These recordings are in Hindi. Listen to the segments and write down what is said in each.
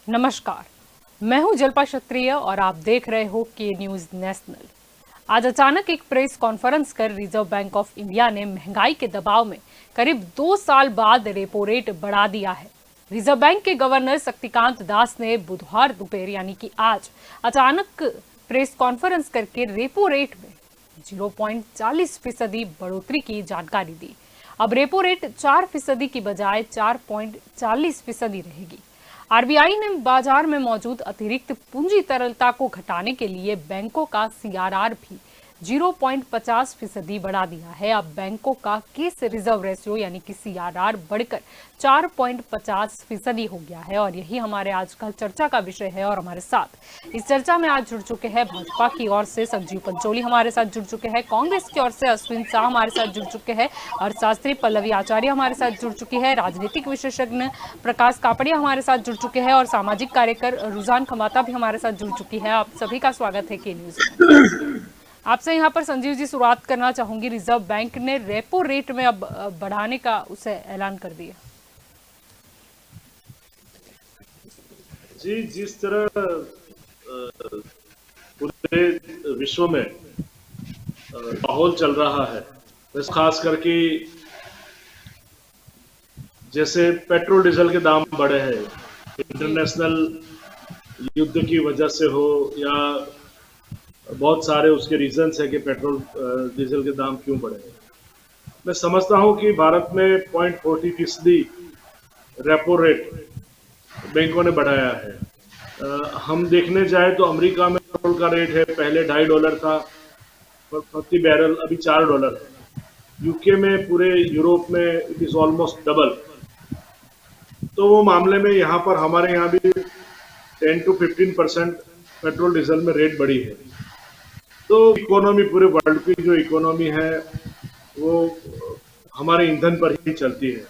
नमस्कार, मैं हूं जल्पा क्षत्रिय और आप देख रहे हो के न्यूज नेशनल। आज अचानक एक प्रेस कॉन्फ्रेंस कर रिजर्व बैंक ऑफ इंडिया ने महंगाई के दबाव में करीब 2 साल बाद रेपो रेट बढ़ा दिया है। रिजर्व बैंक के गवर्नर शक्तिकांत दास ने बुधवार दोपहर यानी कि आज अचानक प्रेस कॉन्फ्रेंस करके रेपो रेट में 0.40% बढ़ोतरी की जानकारी दी। अब रेपो रेट 4% की बजाय 4.40% रहेगी। आरबीआई ने बाजार में मौजूद अतिरिक्त पूंजी तरलता को घटाने के लिए बैंकों का सीआरआर भी 0.50% बढ़ा दिया है। अब बैंकों का केस रिजर्व रेशियो यानी कि सीआरआर बढ़कर 4.50% हो गया है और यही हमारे आजकल चर्चा का विषय है। और हमारे साथ इस चर्चा में आज जुड़ चुके हैं भाजपा की ओर से संजीव पंचोली हमारे साथ जुड़ चुके हैं, कांग्रेस की ओर से अश्विन शाह हमारे साथ जुड़ चुके हैं और शास्त्री पल्लवी आचार्य हमारे साथ जुड़ चुकी है, राजनीतिक विशेषज्ञ प्रकाश कापड़िया हमारे साथ जुड़ चुके हैं और सामाजिक कार्यकर रुझान खमाता भी हमारे साथ जुड़ चुकी है। आप सभी का स्वागत है के न्यूज में। आपसे यहाँ पर संजीव जी शुरुआत करना चाहूंगी। रिजर्व बैंक ने रेपो रेट में अब बढ़ाने का उसे ऐलान कर दिया। जी, जिस तरह पूरे विश्व में माहौल चल रहा है, खास करके जैसे पेट्रोल डीजल के दाम बढ़े हैं, इंटरनेशनल युद्ध की वजह से हो या बहुत सारे उसके रीजंस है कि पेट्रोल डीजल के दाम क्यों बढ़े हैं। मैं समझता हूं कि भारत में 0.40% रेपो रेट बैंकों ने बढ़ाया है। हम देखने जाए तो अमेरिका में पेट्रोल का रेट है पहले $2.5 था प्रति बैरल, अभी $4 है। यूके में, पूरे यूरोप में इट इज ऑलमोस्ट डबल। तो वो मामले में यहाँ पर हमारे यहाँ भी 10 to 15% पेट्रोल डीजल में रेट बढ़ी है। तो इकोनॉमी, पूरे वर्ल्ड की जो इकोनॉमी है वो हमारे ईंधन पर ही चलती है।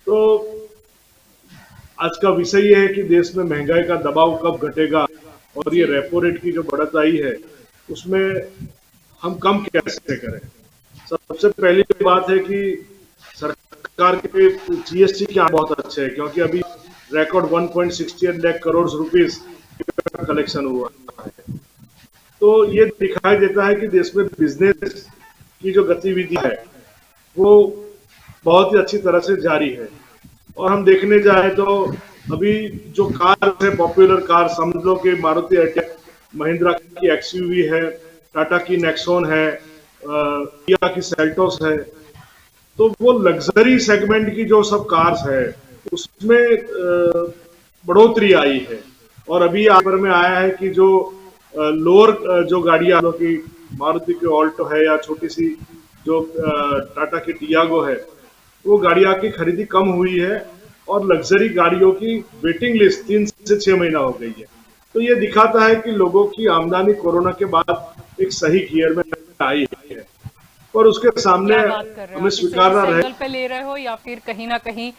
तो आज का विषय ये है कि देश में महंगाई का दबाव कब घटेगा और ये रेपो रेट की जो बढ़त आई है उसमें हम कम कैसे करें। सबसे पहली बात है कि सरकार के जीएसटी क्या बहुत अच्छे है, क्योंकि अभी record 1.68 lakh crore rupees collection हुआ है। तो ये दिखाई देता है कि देश में बिजनेस की जो गतिविधि है वो बहुत ही अच्छी तरह से जारी है। और हम देखने जाए तो अभी जो कार है, पॉपुलर कार समझ लो कि मारुति एर्टिगा, महिंद्रा की एक्सयूवी है, टाटा की नेक्सॉन है, किया की सेल्टोस है। तो वो लग्जरी सेगमेंट की जो सब कार्स है उसमें बढ़ोतरी आई है। और अभी आखिर में आया है कि जो लोअर जो गाड़ियां की मारुति की ऑल्टो है या छोटी सी जो टाटा की टियागो है, वो गाड़ियां की खरीदी कम हुई है और लग्जरी गाड़ियों की वेटिंग लिस्ट 3 से 6 महीना हो गई है। तो ये दिखाता है कि लोगों की आमदनी कोरोना के बाद एक सही गियर में आई है। और उसके सामने हमें स्वीकारना रहे पे ले रहे हो या फिर कहीं ना कहीं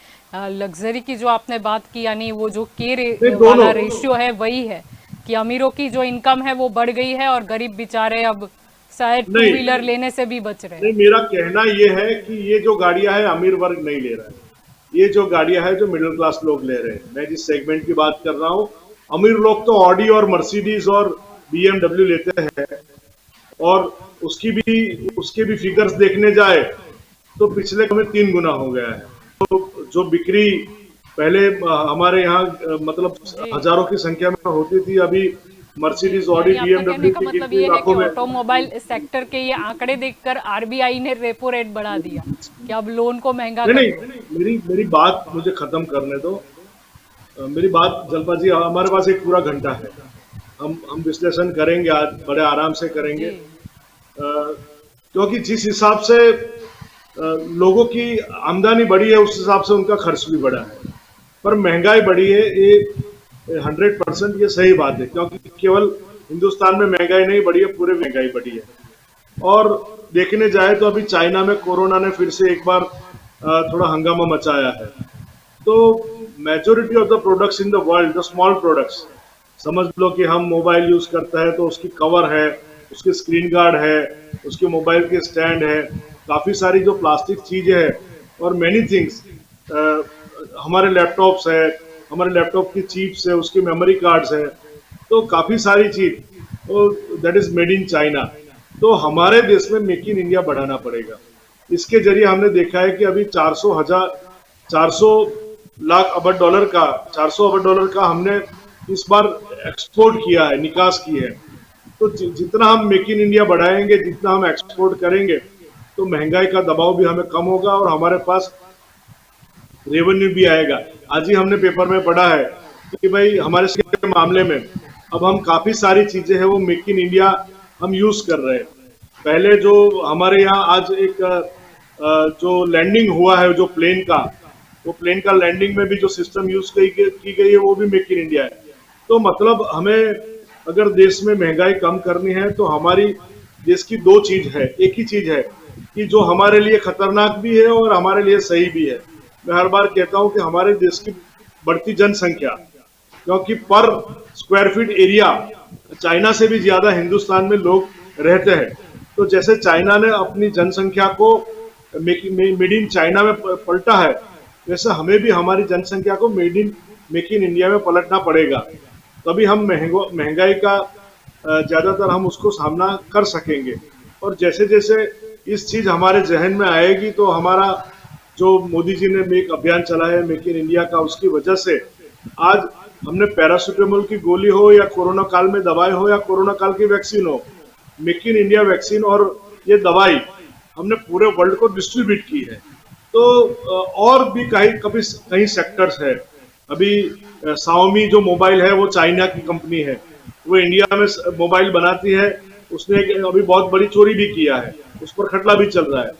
लग्जरी की जो आपने बात की, यानी वो जो वाला रेशियो है वही है कि अमीरों की जो इनकम है वो बढ़ गई है और गरीब बेचारे अब शायद 2 व्हीलर लेने से भी बच रहे हैं। नहीं, मेरा कहना ये है कि ये जो गाड़ियां है अमीर वर्ग नहीं ले रहा है, ये जो गाड़ियां है जो मिडिल क्लास लोग ले रहे हैं। मैं जिस सेगमेंट की बात कर रहा हूँ, अमीर लोग तो ऑडी और मर्सिडीज और BMW लेते हैं और उसके भी फिगर्स देखने जाए तो पिछले में 3 गुना हो गया है। तो जो बिक्री पहले हमारे यहाँ मतलब हजारों की संख्या में होती थी, अभी मर्सिडीज, ऑडी, BMW का मतलब ये है कि ऑटोमोबाइल सेक्टर के ये आंकड़े देखकर आरबीआई ने रेपो रेट बढ़ा दिया कि अब लोन को महंगा नहीं, मेरी बात मुझे खत्म करने दो। मेरी बात जल्पा जी, हमारे पास एक पूरा घंटा है, हम विश्लेषण करेंगे, आज बड़े आराम से करेंगे। क्योंकि जिस हिसाब से लोगों की आमदनी बढ़ी है उस हिसाब से उनका खर्च भी बढ़ा है, पर महंगाई बढ़ी है, ये 100% ये सही बात है। क्योंकि केवल हिंदुस्तान में महंगाई नहीं बढ़ी है, पूरे महंगाई बढ़ी है। और देखने जाए तो अभी चाइना में कोरोना ने फिर से एक बार थोड़ा हंगामा मचाया है। तो majority of the products in the world, the small products, समझ लो कि हम मोबाइल यूज करते हैं तो उसकी कवर है, उसकी स्क्रीन गार्ड है, उसके मोबाइल के स्टैंड है, काफी सारी जो प्लास्टिक चीजें है और मेनी थिंग्स, हमारे लैपटॉप्स है, हमारे लैपटॉप की चिप्स है, उसकी मेमोरी कार्ड्स है, तो काफी सारी चीज तो that is made in China. तो हमारे देश में मेक इन इंडिया बढ़ाना पड़ेगा। इसके जरिए हमने देखा है कि अभी 400 लाख अरब डॉलर का 400 अरब डॉलर का हमने इस बार एक्सपोर्ट किया है, निकास की है। तो जितना हम मेक इन इंडिया बढ़ाएंगे, जितना हम एक्सपोर्ट करेंगे, तो महंगाई का दबाव भी हमें कम होगा और हमारे पास रेवेन्यू भी आएगा। आज ही हमने पेपर में पढ़ा है कि भाई हमारे के मामले में अब हम काफी सारी चीजें हैं वो मेक इन इंडिया हम यूज कर रहे हैं। पहले जो हमारे यहाँ आज एक जो लैंडिंग हुआ है जो प्लेन का, वो प्लेन का लैंडिंग में भी जो सिस्टम यूज की गई है वो भी मेक इन इंडिया है। तो मतलब हमें अगर देश में महंगाई कम करनी है तो हमारी देश की दो चीज है, एक ही चीज है कि जो हमारे लिए खतरनाक भी है और हमारे लिए सही भी है। मैं हर बार कहता हूं कि हमारे देश की बढ़ती जनसंख्या, क्योंकि पर स्क्वायर फीट एरिया चाइना से भी ज्यादा हिंदुस्तान में लोग रहते हैं। तो जैसे चाइना ने अपनी जनसंख्या को मेड इन चाइना में पलटा है, वैसे हमें भी हमारी जनसंख्या को मेक इन इंडिया में पलटना पड़ेगा। तभी हम महंगाई का ज्यादातर हम उसको सामना कर सकेंगे। और जैसे जैसे इस चीज हमारे जहन में आएगी तो हमारा जो मोदी जी ने एक अभियान चलाया है मेक इन इंडिया का, उसकी वजह से आज हमने पैरासीटामोल की गोली हो या कोरोना काल में दवाई हो या कोरोना काल की वैक्सीन हो, मेक इन इंडिया वैक्सीन और ये दवाई हमने पूरे वर्ल्ड को डिस्ट्रीब्यूट की है। तो और भी कई सेक्टर्स है। अभी Xiaomi जो मोबाइल है वो चाइना की कंपनी है, वो इंडिया में मोबाइल बनाती है। उसने अभी बहुत बड़ी चोरी भी किया है, उस पर खटला भी चल रहा है।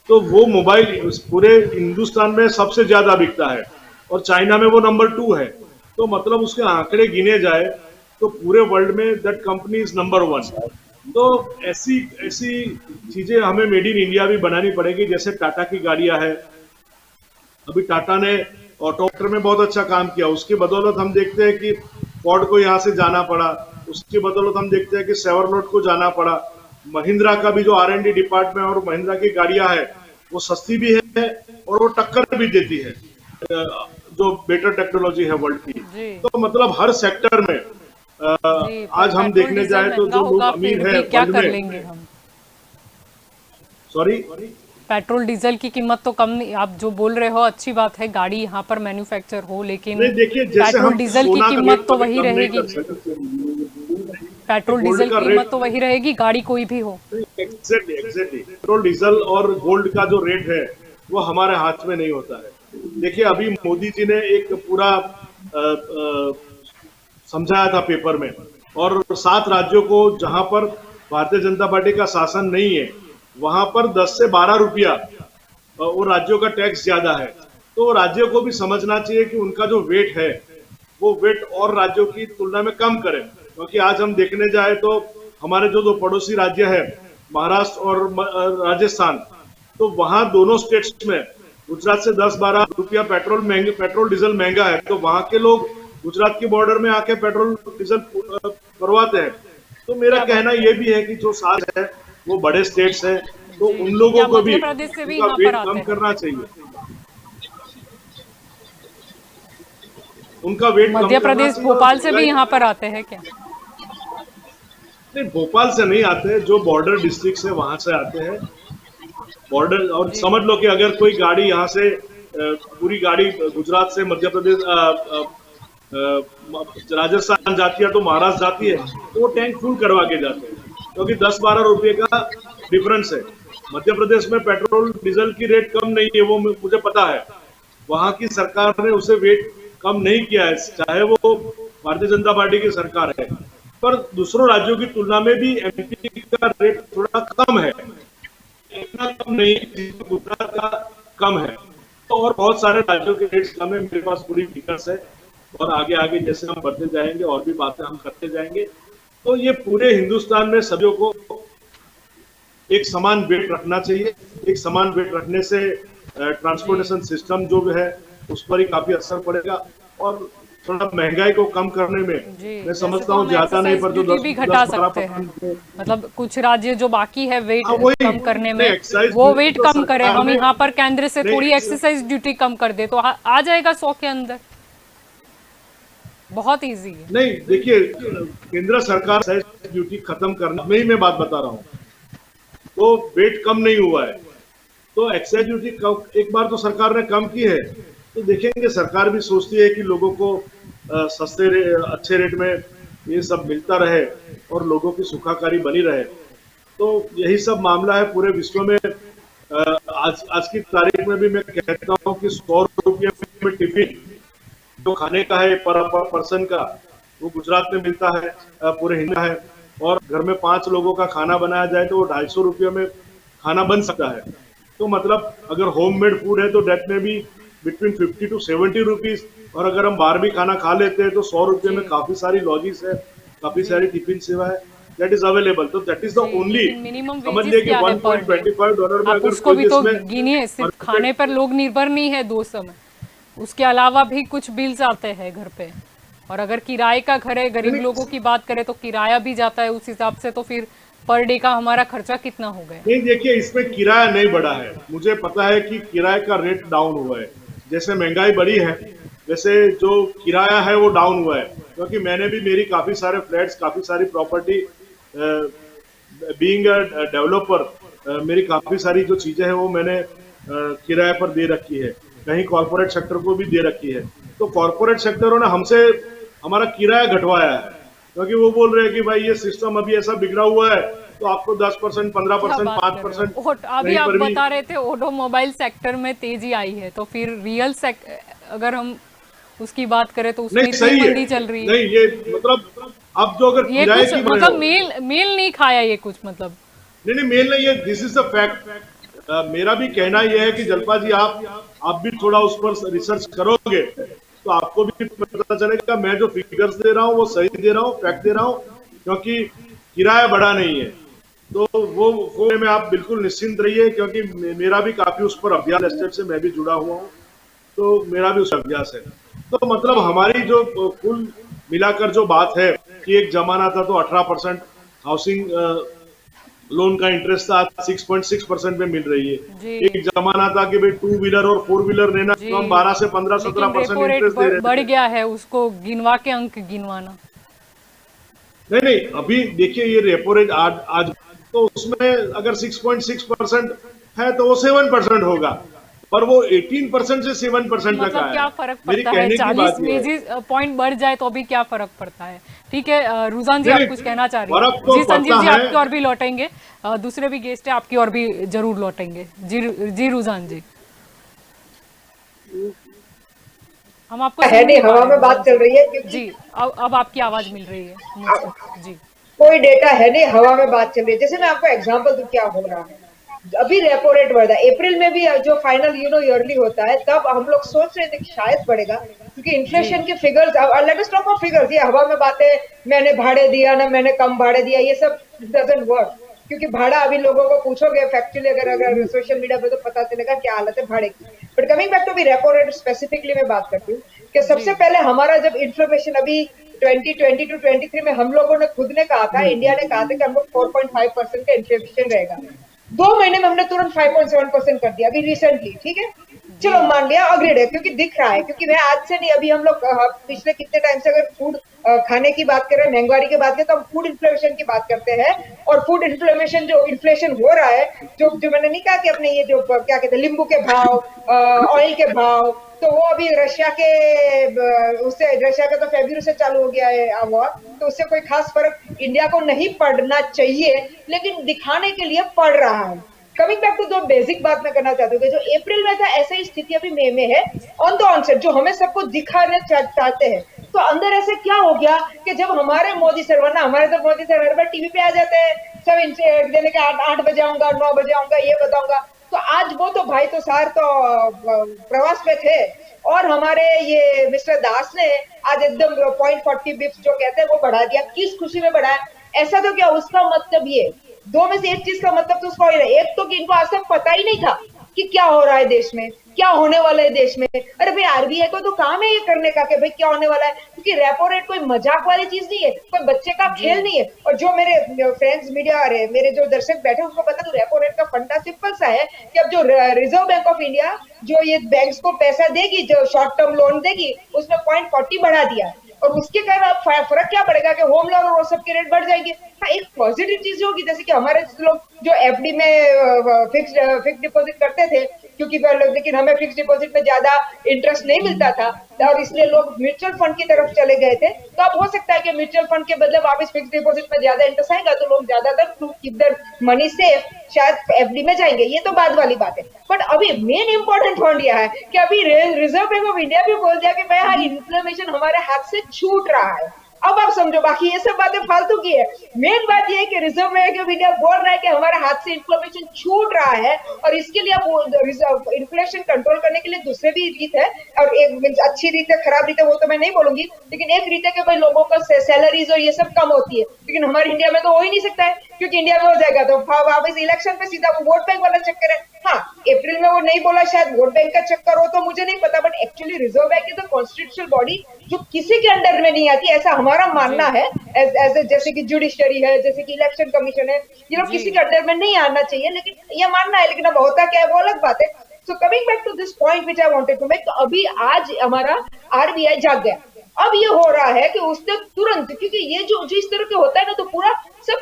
तो वो मोबाइल पूरे हिंदुस्तान में सबसे ज्यादा बिकता है और चाइना में वो नंबर 2 है। तो मतलब उसके आंकड़े गिने जाए तो पूरे वर्ल्ड में दैट कंपनी इज नंबर 1। तो ऐसी ऐसी चीजें हमें मेड इन इंडिया भी बनानी पड़ेगी। जैसे टाटा की गाड़ियां है, अभी टाटा ने ऑटोमोटर में बहुत अच्छा काम किया, उसकी बदौलत हम देखते हैं कि फोर्ड को यहाँ से जाना पड़ा, उसकी बदौलत हम देखते हैं कि सेवरलोट को जाना पड़ा। महिंद्रा का भी जो R&D डिपार्टमेंट और महिंद्रा की गाड़ियां है वो सस्ती भी है और वो टक्कर भी देती है जो बेटर टेक्नोलॉजी है वर्ल्ड की। तो मतलब हर सेक्टर में आज हम देखने जाए तो जो लोग अमीर है क्या कर लेंगे हम? सॉरी, पेट्रोल डीजल की कीमत तो कम नहीं, आप जो बोल रहे हो अच्छी बात है, गाड़ी यहाँ पर मैन्युफैक्चर हो, लेकिन पेट्रोल डीजल की कीमत तो वही रहेगी। पेट्रोल डीजल की कीमत तो वही रहेगी, गाड़ी कोई भी हो। एग्जैक्टली पेट्रोल डीजल और गोल्ड का जो रेट है वो हमारे हाथ में नहीं होता है। देखिए अभी मोदी जी ने एक पूरा समझाया था पेपर में, और 7 राज्यों को जहां पर भारतीय जनता पार्टी का शासन नहीं है वहां पर 10 से 12 रुपया वो राज्यों का टैक्स ज्यादा है। तो राज्यों को भी समझना चाहिए कि उनका जो वेट है वो वेट और राज्यों की तुलना में कम करें। क्योंकि आज हम देखने जाए तो हमारे जो 2 पड़ोसी राज्य है महाराष्ट्र और राजस्थान, तो वहां दोनों स्टेट्स में गुजरात से 10-12 रुपया पेट्रोल डीजल महंगा है। तो वहां के लोग गुजरात के बॉर्डर में आके पेट्रोल डीजल करवाते हैं। तो मेरा कहना ये भी है कि जो साथ है वो बड़े स्टेट्स हैं, तो उन लोगों को भी उनका वेट कम करना चाहिए। उनका वेट मध्य प्रदेश भोपाल से भी यहाँ पर आते हैं क्या? नहीं, भोपाल से नहीं आते, जो बॉर्डर डिस्ट्रिक्ट है वहां से आते हैं। बॉर्डर, और समझ लो कि अगर कोई गाड़ी यहाँ से पूरी गाड़ी गुजरात से मध्य प्रदेश राजस्थान जाती है तो महाराष्ट्र जाती है, तो वो टैंक फुल करवा के जाते हैं, क्योंकि 10-12 रुपए का डिफरेंस है। मध्य प्रदेश में पेट्रोल डीजल की रेट कम नहीं है, वो मुझे पता है। वहां की सरकार ने उसे वेट कम नहीं किया है, चाहे वो भारतीय जनता पार्टी की सरकार है। पर दूसरों राज्यों की तुलना में भी एमपी का रेट थोड़ा कम है, इतना कम नहीं जितना गुजरात का कम है। तो और बहुत सारे राज्यों के रेट्स कम है, मेरे पास पूरी फिगर्स है, और आगे आगे जैसे हम बढ़ते जाएंगे और भी बातें हम करते जाएंगे। तो ये पूरे हिंदुस्तान में सभी को एक समान वेट रखना चाहिए। एक समान वेट रखने से ट्रांसपोर्टेशन सिस्टम जो है उस पर ही काफी असर पड़ेगा, और थोड़ा महंगाई को कम करने में मैं समझता हूँ ज्यादा नहीं पर जो 10 भी घटा सकते हैं। मतलब कुछ राज्य जो बाकी है वेट कम करने में, वो वेट कम करे। हम यहाँ पर केंद्र से थोड़ी एक्सरसाइज ड्यूटी कम कर दे तो आ जाएगा 100 के अंदर। बहुत इजी है। नहीं देखिए, केंद्र सरकार सेस ड्यूटी खत्म करने में ही मैं बात बता रहा हूँ, तो वेट कम नहीं हुआ है। तो एक्साइज ड्यूटी एक बार तो सरकार ने कम की है, तो देखेंगे सरकार भी सोचती है कि लोगों को अच्छे रेट में ये सब मिलता रहे और लोगों की सुखाकारी बनी रहे। तो यही सब मामला है पूरे विश्व में। आज आज की तारीख में भी मैं कहता हूँ कि 100 रुपये में टिफिन जो खाने का है पर पर्सन का, वो गुजरात में मिलता है, पूरे हिंद में है। और घर में 5 लोगों का खाना बनाया जाए तो वो 250 रुपये में खाना बन सकता है। तो मतलब अगर होममेड फूड है तो डेट में भी बिटवीन 50 to 70 रुपीज, और अगर हम बाहर भी खाना खा लेते हैं तो 100 रुपये में काफी सारी लॉजिस है, काफी सारी टिफिन सेवा है, दैट इज अवेलेबल। तो दैट इज द ओनली, लेकिन मिनिमम समझ वेजेस लिए कि क्या है पर डे? $1.25 में आप अगर उसको कोई भी तो इसमें गिनिए, सिर्फ खाने पर लोग निर्भर नहीं है 2 समय, उसके अलावा भी कुछ बिल्स आते हैं घर पे। और अगर किराए का घर है, गरीब लोगों की बात करें तो किराया भी जाता है उस हिसाब से, तो फिर पर डे का हमारा खर्चा कितना हो गया? नहीं देखिए, इसमें किराया नहीं बढ़ा है। मुझे पता है कि किराए का रेट डाउन हुआ है, जैसे महंगाई बढ़ी है वैसे जो किराया है वो डाउन हुआ है। क्योंकि मैंने भी मेरी काफी सारे फ्लैट्स, काफी सारी प्रॉपर्टी, बीइंग अ डेवलपर, मेरी काफी सारी जो चीजें हैं वो मैंने किराए पर दे रखी है, कहीं कॉर्पोरेट सेक्टर को भी दे रखी है। तो कॉर्पोरेट सेक्टरों ने हमसे हमारा किराया घटवाया है, क्योंकि वो बोल रहे हैं कि भाई ये सिस्टम अभी ऐसा बिगड़ा हुआ है तो आपको 10%, क्या 15%, बात कर रहे 5% हो? अभी कहीं आप पर भी। बता रहे थे ऑटोमोबाइल सेक्टर में तेजी आई है, तो फिर अगर हम उसकी बात करें तो उसमें नहीं इतनी सही है, मंदी चल रही है। नहीं ये मतलब अब जो अगर ये किराए कुछ की मतलब मेल मेल नहीं खाया ये कुछ मतलब। नहीं नहीं, मेल नहीं है, दिस इज द फैक्ट। मेरा भी कहना यह है कि जलपा जी आप भी थोड़ा उस पर रिसर्च करोगे तो आपको भी पता चलेगा मैं जो फिगर्स दे रहा हूँ वो सही दे रहा हूँ, फैक्ट दे रहा हूँ। क्योंकि किराया बढ़ा नहीं है, तो वो में आप बिल्कुल निश्चिंत रहिए, क्योंकि मेरा भी काफी उस पर अभ्यास, एस्टेट से मैं भी जुड़ा हुआ हूँ, तो मेरा भी उस अभ्यास है। तो मतलब हमारी जो कुल मिलाकर जो बात है कि एक जमाना था तो 18% हाउसिंग लोन का इंटरेस्ट था, 6.6% में मिल रही है। जी एक जमाना था कि भाई 2 व्हीलर और 4 व्हीलर लेना जी, तो हम 12 से 15, लेकिन 17% रेपो रेट इंटरेस्ट दे रहे बढ़ थे। गया है, उसको गिनवा के अंक गिनवाना। नहीं नहीं, अभी देखिए ये रेपो रेट आज तो उसमें अगर 6.6% है तो वो 7% होगा, पर वो 18% से 7% तक मतलब आया क्या है। फर्क मेरी पड़ता है? कहने की 40 बात यह है। बेसिस पॉइंट बढ़ जाए तो भी क्या फर्क पड़ता है? ठीक है, रुझान जी नहीं आप नहीं, कुछ कहना चाह रही फर्क हैं? तो जी संजीव पड़ता जी है। आपकी ओर भी लौटेंगे, दूसरे भी गेस्ट है आपकी ओर भी जरूर लौटेंगे। जी रुझान जी, हम आपको है सुन नहीं, नहीं पा हवा रहे में रुझान बात चल जी। रही है क्योंकि जी अब आपकी आवाज मिल रही है मुझ तक जी। कोई डेटा है नहीं, हवा में बात चल रही है। जैसे मैं आपको एग्जांपल दूं क्या हो रहा है। अभी रेपो रेट बढ़ा, अप्रैल में भी जो फाइनल ईयरली होता है तब हम लोग सोच रहे थे कि शायद बढ़ेगा, क्योंकि जी इन्फ्लेशन के figures, let us talk of figures, ये हवा में बातें, मैंने भाड़े दिया ना मैंने कम भाड़े दिया, ये सब डजंट वर्क। क्योंकि भाड़ा अभी लोगों को पूछोगे फैक्चुअली, अगर अगर सोशल मीडिया पे, तो पता चलेगा क्या हालत है भाड़े की। But coming back to the repo rate specifically मैं बात करती हूँ कि जी सबसे पहले हमारा जब इन्फ्लेशन अभी 2020 टू 23 में हम लोगों ने खुद ने कहा था, इंडिया ने कहा था कि हमको 4.5% का इन्फ्लेशन रहेगा। 2 महीने में हमने तुरंत 5.7% कर दिया अभी रिसेंटली, ठीक है। जी चलो मान लिया, अग्रेड है, क्योंकि दिख रहा है, क्योंकि मैं आज से नहीं, अभी हम लोग पिछले कितने टाइम से अगर फूड खाने की बात करें, महंगाई की बात करें, तो हम फूड इन्फ्लेशन की बात करते हैं। और फूड इन्फ्लेमेशन जो इन्फ्लेशन हो रहा है, जो मैंने नहीं कहा कि अपने ये जो क्या कहते हैं नींबू के भाव, ऑयल के भाव, तो वो अभी रशिया के उससे, रशिया का तो फरवरी से चालू हो गया है वॉर, तो उससे कोई खास फर्क इंडिया को नहीं पड़ना चाहिए, लेकिन दिखाने के लिए पड़ रहा है। कमिंग बैक टू जो बेसिक बात मैं करना चाहती हूँ, जो अप्रैल में था ऐसे ही स्थिति अभी मई में है, ऑन द ऑनसेट जो हमें सबको दिखाने चाहते हैं। तो अंदर ऐसे क्या हो गया कि जब हमारे मोदी सर, वरना हमारे तो मोदी सर हर बार टीवी पे आ जाते हैं, सब देने के 8 बजे आऊंगा, 9 बजे आऊंगा, ये बताऊंगा। तो आज वो तो भाई तो सार तो प्रवास पे थे, और हमारे ये मिस्टर दास ने आज एकदम 0.40 बिप्स जो कहते हैं वो बढ़ा दिया। किस खुशी में बढ़ाया? ऐसा तो क्या, उसका मतलब ये दो में से एक चीज का मतलब तो उसका हो ही रहा है। एक तो कि इनको आज तक पता ही नहीं था कि क्या हो रहा है देश में, क्या होने वाला है देश में। अरे भाई आरबीआई को तो काम है ये करने का कि भाई क्या होने वाला है, क्योंकि रेपो रेट कोई मजाक वाली चीज नहीं है, कोई बच्चे का जी खेल नहीं है। और जो मेरे फ्रेंड्स मीडिया, अरे मेरे जो दर्शक बैठे उनको पता, तो रेपो रेट का फंडा सिंपल सा है कि अब जो रिजर्व बैंक ऑफ इंडिया जो ये बैंक्स को पैसा देगी, जो शॉर्ट टर्म लोन देगी, उसमें 0.40 बढ़ा दिया। और उसके कारण अब फर्क क्या पड़ेगा कि होम लोन और वो सब के रेट बढ़ जाएंगे। हाँ, एक पॉजिटिव चीज होगी, जैसे कि हमारे लोग जो एफडी में फिक्स डिपॉजिट करते थे, क्योंकि लेकिन हमें फिक्स डिपॉजिट में ज्यादा इंटरेस्ट नहीं मिलता था और इसलिए लोग म्यूचुअल फंड की तरफ चले गए थे। तो अब हो सकता है कि म्यूचुअल फंड के बदले वापस फिक्स डिपॉजिट में ज्यादा इंटरेस्ट आएगा, तो लोग ज्यादातर to keep their money safe शायद एफडी में जाएंगे। ये तो बाद वाली बात है। बट अभी मेन इंपॉर्टेंट पॉइंट यह है कि अभी रिजर्व बैंक ऑफ इंडिया भी बोल दिया कि भाई हाँ, इन्फ्लेमेशन हमारे हाथ से छूट रहा है। अब आप समझो, बाकी ये सब बातें फालतू की है। मेन बात ये है कि रिजर्व बैंक ऑफ इंडिया बोल रहा है कि हमारे हाथ से इन्फ्लेशन छूट रहा है और इसके लिए अब इन्फ्लेशन कंट्रोल करने के लिए दूसरे भी रीत है। और एक अच्छी रीत है, खराब रीत है, वो तो मैं नहीं बोलूंगी, लेकिन एक रीत है कि भाई लोगों का सैलरीज और ये सब कम होती है। लेकिन हमारे इंडिया में तो हो ही नहीं सकता है, क्योंकि इंडिया में हो जाएगा तो वापस इलेक्शन पे सीधा वो वोट बैंक वाला चक्कर है। हाँ, अप्रैल में वो नहीं बोला, शायद वोट बैंक का चक्कर हो तो मुझे नहीं पता, but actually reserve bank is the constitutional body जो किसी के अंडर में नहीं आती, ऐसा हमारा मानना है। जैसे कि जुडिशरी है, जैसे कि इलेक्शन कमीशन है, ये लोग किसी के अंडर में नहीं आना चाहिए, लेकिन ये मानना है। लेकिन अब होता क्या है वो अलग बात है। So coming back to this point which I wanted to make, तो अभी आज हमारा आरबीआई जाग गया। अब ये हो रहा है कि उसने तुरंत, क्योंकि ये जो इस तरह के होता है ना, तो पूरा सब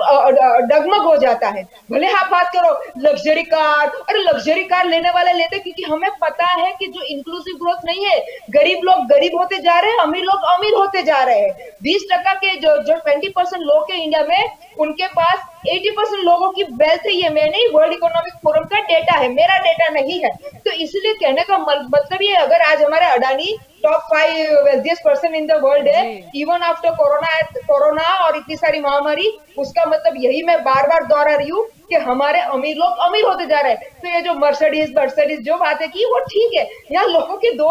डगमग हो जाता है। भले आप बात करो लग्जरी कार, अरे लग्जरी कार लेने वाले लेते, क्योंकि हमें पता है कि जो इंक्लूसिव ग्रोथ नहीं है, गरीब लोग गरीब होते जा रहे हैं, अमीर लोग अमीर होते जा रहे हैं। 20% के जो 20% लोग हैं इंडिया में, उनके पास 80% लोगों की वेल्थ है। ये मैं नहीं, वर्ल्ड इकोनॉमिक फोरम का डेटा है, मेरा डेटा नहीं है। तो इसलिए कहने का मतलब ये, अगर आज हमारे Adani top 5 wealthiest person in the world है, इवन आफ्टर कोरोना और इतनी सारी महामारी, उसका मतलब यही मैं बार बार दोहरा रही हूँ कि हमारे अमीर लोग अमीर होते जा रहे हैं। तो ये जो मर्सिडीज जो बातें की वो ठीक है, यहाँ लोगों की दो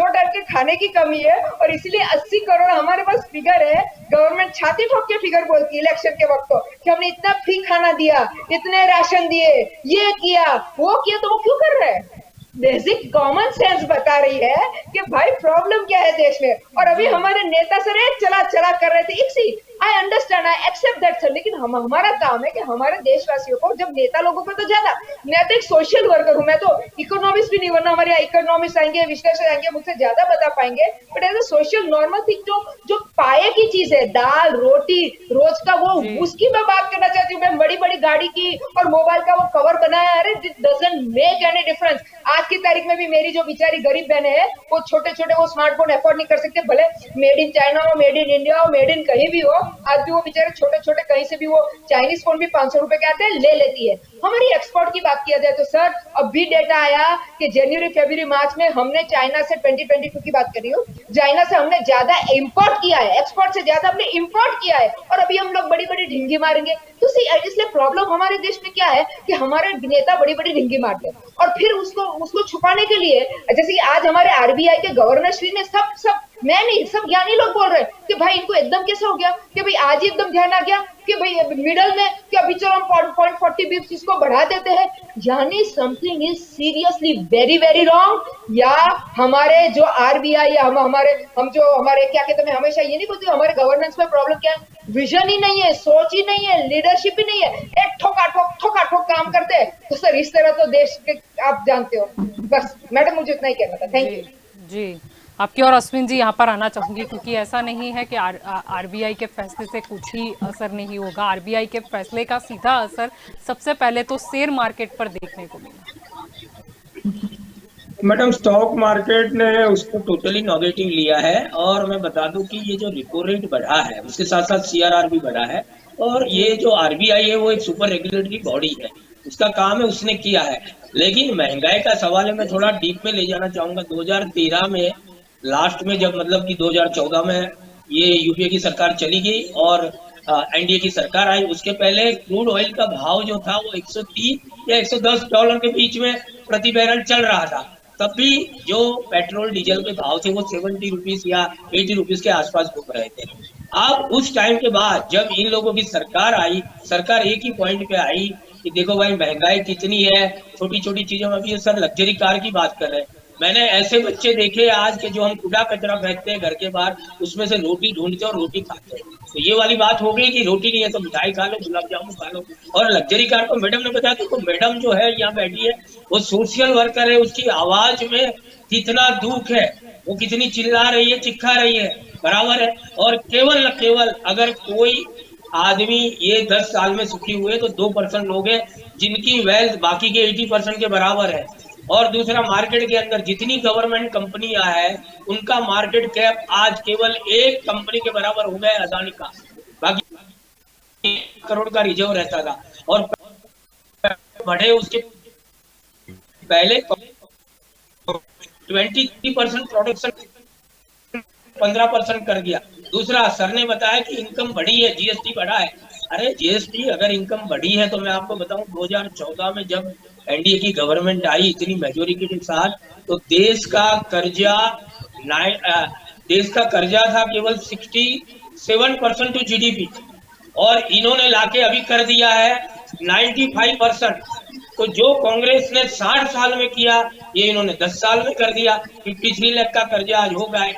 टाइम के खाने की कमी है और इसलिए 80 करोड़ हमारे पास फिगर है। गवर्नमेंट छाती ठोक के फिगर बोलती है इलेक्शन के वक्त कि हमने इतना फ्री खाना दिया, इतने राशन दिए, ये किया वो किया, तो वो क्यों कर रहे हैं? बेसिक कॉमन सेंस बता रही है कि भाई प्रॉब्लम क्या है देश में। और अभी हमारे नेता सर चला कर रहे थे, I understand, I accept that sir, लेकिन हमारा काम है कि हमारे देशवासियों को, जब नेता लोगों को तो ज्यादा, मैं तो एक सोशल वर्कर हूँ, मैं तो इकोनॉमिक्स भी नहीं, वरना हमारे यहाँ इकोनॉमिक्स आएंगे, विश्लेषक आएंगे, मुझसे ज्यादा बता पाएंगे। But as a social normal thing, जो पाए की चीज है, दाल रोटी रोज का, वो उसकी मैं बात करना चाहती हूँ। मैं बड़ी बड़ी गाड़ी की और मोबाइल का वो कवर बनाया, अरे it doesn't make any difference. आज की तारीख में भी मेरी जो बेचारी गरीब बहनें हैं, वो छोटे वो स्मार्टफोन अफोर्ड नहीं कर सकते, भले मेड इन चाइना हो, मेड इन इंडिया हो, मेड इन कहीं भी हो, आज भी वो बेचारे छोटे कहीं से भी वो चाइनीज फोन भी 500 रुपए के आते हैं, ले लेती है। हमारी एक्सपोर्ट की बात किया जाए तो सर, अभी डेटा आया कि जनवरी फरवरी मार्च में हमने चाइना से 2022 की बात कर रही हूँ, चाइना से हमने ज्यादा इंपोर्ट किया है, एक्सपोर्ट से ज्यादा हमने इंपोर्ट किया है। और अभी हम लोग बड़ी बड़ी ढिंगी मारेंगे, तो इसलिए प्रॉब्लम हमारे देश में क्या है कि हमारे नेता बड़ी बड़ी ढिंगी मारते हैं और फिर उसको छुपाने के लिए, जैसे कि आज हमारे आरबीआई के गवर्नर श्री ने सब मैं नहीं, सब ज्ञानी लोग बोल रहे हैं कि भाई इनको एकदम कैसे हो गया, कि भाई आज ही एकदम ध्यान आ गया कि भाई मिडल में कि अभी चलो हम 0.40 बिप्स इसको बढ़ा देते हैं। यानी something is seriously very very wrong. या हमारे जो आरबीआई या हमारे क्या कहते हैं, हमेशा ये नहीं बोलते हमारे गवर्नेंस में प्रॉब्लम क्या है, विजन ही नहीं है, सोच ही नहीं है, लीडरशिप ही नहीं है, एक ठोका ठोक काम करते हैं। तो सर इस तरह तो देश के आप जानते हो। बस मैडम, मुझे इतना ही कहना था, थैंक यू जी। आपकी और अश्विन जी यहाँ पर आना चाहूंगी, क्योंकि ऐसा नहीं है कि आरबीआई के फैसले से कुछ ही असर नहीं होगा। आरबीआई के फैसले का सीधा असर सबसे पहले तो शेयर मार्केट पर देखने को मिला। मैडम, स्टॉक मार्केट ने उसको टोटली नेगेटिव लिया है। और मैं बता दूं कि ये जो रिपो रेट बढ़ा है, उसके साथ साथ सीआरआर भी बढ़ा है। और ये जो आरबीआई है वो एक सुपर रेगुलेटरी बॉडी है, उसका काम है, उसने किया है। लेकिन महंगाई का सवाल है, मैं थोड़ा डीप में ले जाना चाहूंगा। 2013 में लास्ट में, जब मतलब कि 2014 में ये यूपीए की सरकार चली गई और एनडीए की सरकार आई, उसके पहले क्रूड ऑयल का भाव जो था वो 130 या 110 डॉलर के बीच में प्रति बैरल चल रहा था। तब भी जो पेट्रोल डीजल के भाव थे वो 70 रुपीज या 80 रुपीज के आसपास घूम रहे थे। अब उस टाइम के बाद जब इन लोगों की सरकार आई, सरकार एक ही पॉइंट पे आई कि देखो भाई महंगाई कितनी है, छोटी छोटी चीजों में भी सर लग्जरी कार की बात कर रहे हैं। मैंने ऐसे बच्चे देखे आज के जो हम कूड़ा कचरा फेंकते हैं घर के बाहर, उसमें से रोटी ढूंढते और रोटी खाते हैं। तो ये वाली बात हो गई कि रोटी नहीं है तो मिठाई खा लो, गुलाब जामुन खा लो। और लग्जरी कार को मैडम ने बताया, तो मैडम जो है यहाँ बैठी है वो सोशल वर्कर है, उसकी आवाज में कितना दुख है। वो कितनी चिल्ला रही है, चिल्ला रही है, बराबर है। और केवल न केवल अगर कोई आदमी ये 10 साल में सुखी हुए तो 2% लोग हैं जिनकी वेल्थ बाकी के 80% के बराबर है। और दूसरा, मार्केट के अंदर जितनी गवर्नमेंट कंपनियां है उनका मार्केट कैप आज केवल एक कंपनी के बराबर हो गया है, अदानी का। बाकी 1 करोड़ का रिजर्व रहता था और बढ़े उसके पहले 23% प्रोडक्शन 15% कर दिया। दूसरा, सर ने बताया कि इनकम बढ़ी है, जीएसटी बढ़ा है। अरे जीएसटी अगर इनकम बढ़ी है तो मैं आपको बताऊं 2014 में जब एनडीए की गवर्नमेंट आई इतनी मेजोरिटी के साथ, तो देश का कर्जा था केवल 67% टू जीडीपी, और इन्होंने लाके अभी कर दिया है 95%। तो जो कांग्रेस ने 60 साल में किया ये इन्होंने 10 साल में कर दिया। 53 लाख का कर्जा आज हो गया है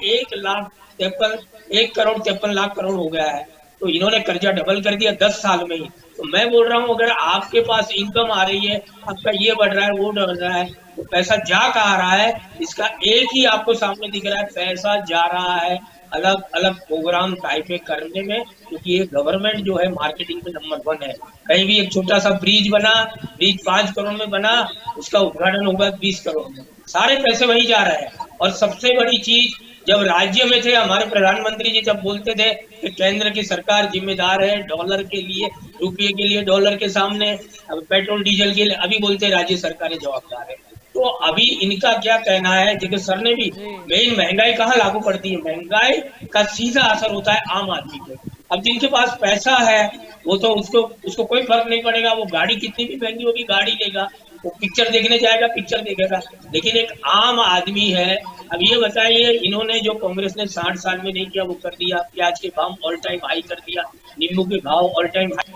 1 करोड़ 53 लाख करोड़ हो गया है। तो इन्होंने कर्जा डबल कर दिया 10 साल में ही। तो मैं बोल रहा हूँ अगर आपके पास इनकम आ रही है, आपका ये बढ़ रहा है वो बढ़ रहा है, तो पैसा जा कहाँ रहा है इसका एक ही आपको सामने दिख रहा है, पैसा जा रहा है अलग अलग प्रोग्राम टाइप करने में। क्योंकि ये गवर्नमेंट जो है मार्केटिंग में नंबर 1 है। कहीं भी एक छोटा सा ब्रिज बना, ब्रिज 5 करोड़ में बना, उसका उद्घाटन होगा 20 करोड़ में, सारे पैसे वही जा रहे हैं। और सबसे बड़ी चीज, जब राज्य में थे हमारे प्रधानमंत्री जी जब बोलते थे कि केंद्र की सरकार जिम्मेदार है डॉलर के लिए, रुपये के लिए डॉलर के सामने, अब पेट्रोल डीजल के लिए अभी बोलते राज्य सरकारें जवाबदार है। तो अभी इनका क्या कहना है, जैसे सर ने भी, मेन महंगाई कहाँ लागू पड़ती है, महंगाई का सीधा असर होता है आम आदमी पे। अब जिनके पास पैसा है वो तो उसको कोई फर्क नहीं पड़ेगा, वो गाड़ी कितनी भी महंगी होगी गाड़ी लेगा, वो पिक्चर देखने जाएगा पिक्चर देखेगा। लेकिन एक आम आदमी है, अब ये बताइए इन्होंने जो कांग्रेस ने 60 साल में नहीं किया वो कर दिया। प्याज के दाम ऑल टाइम हाई कर दिया, नींबू के भाव all time high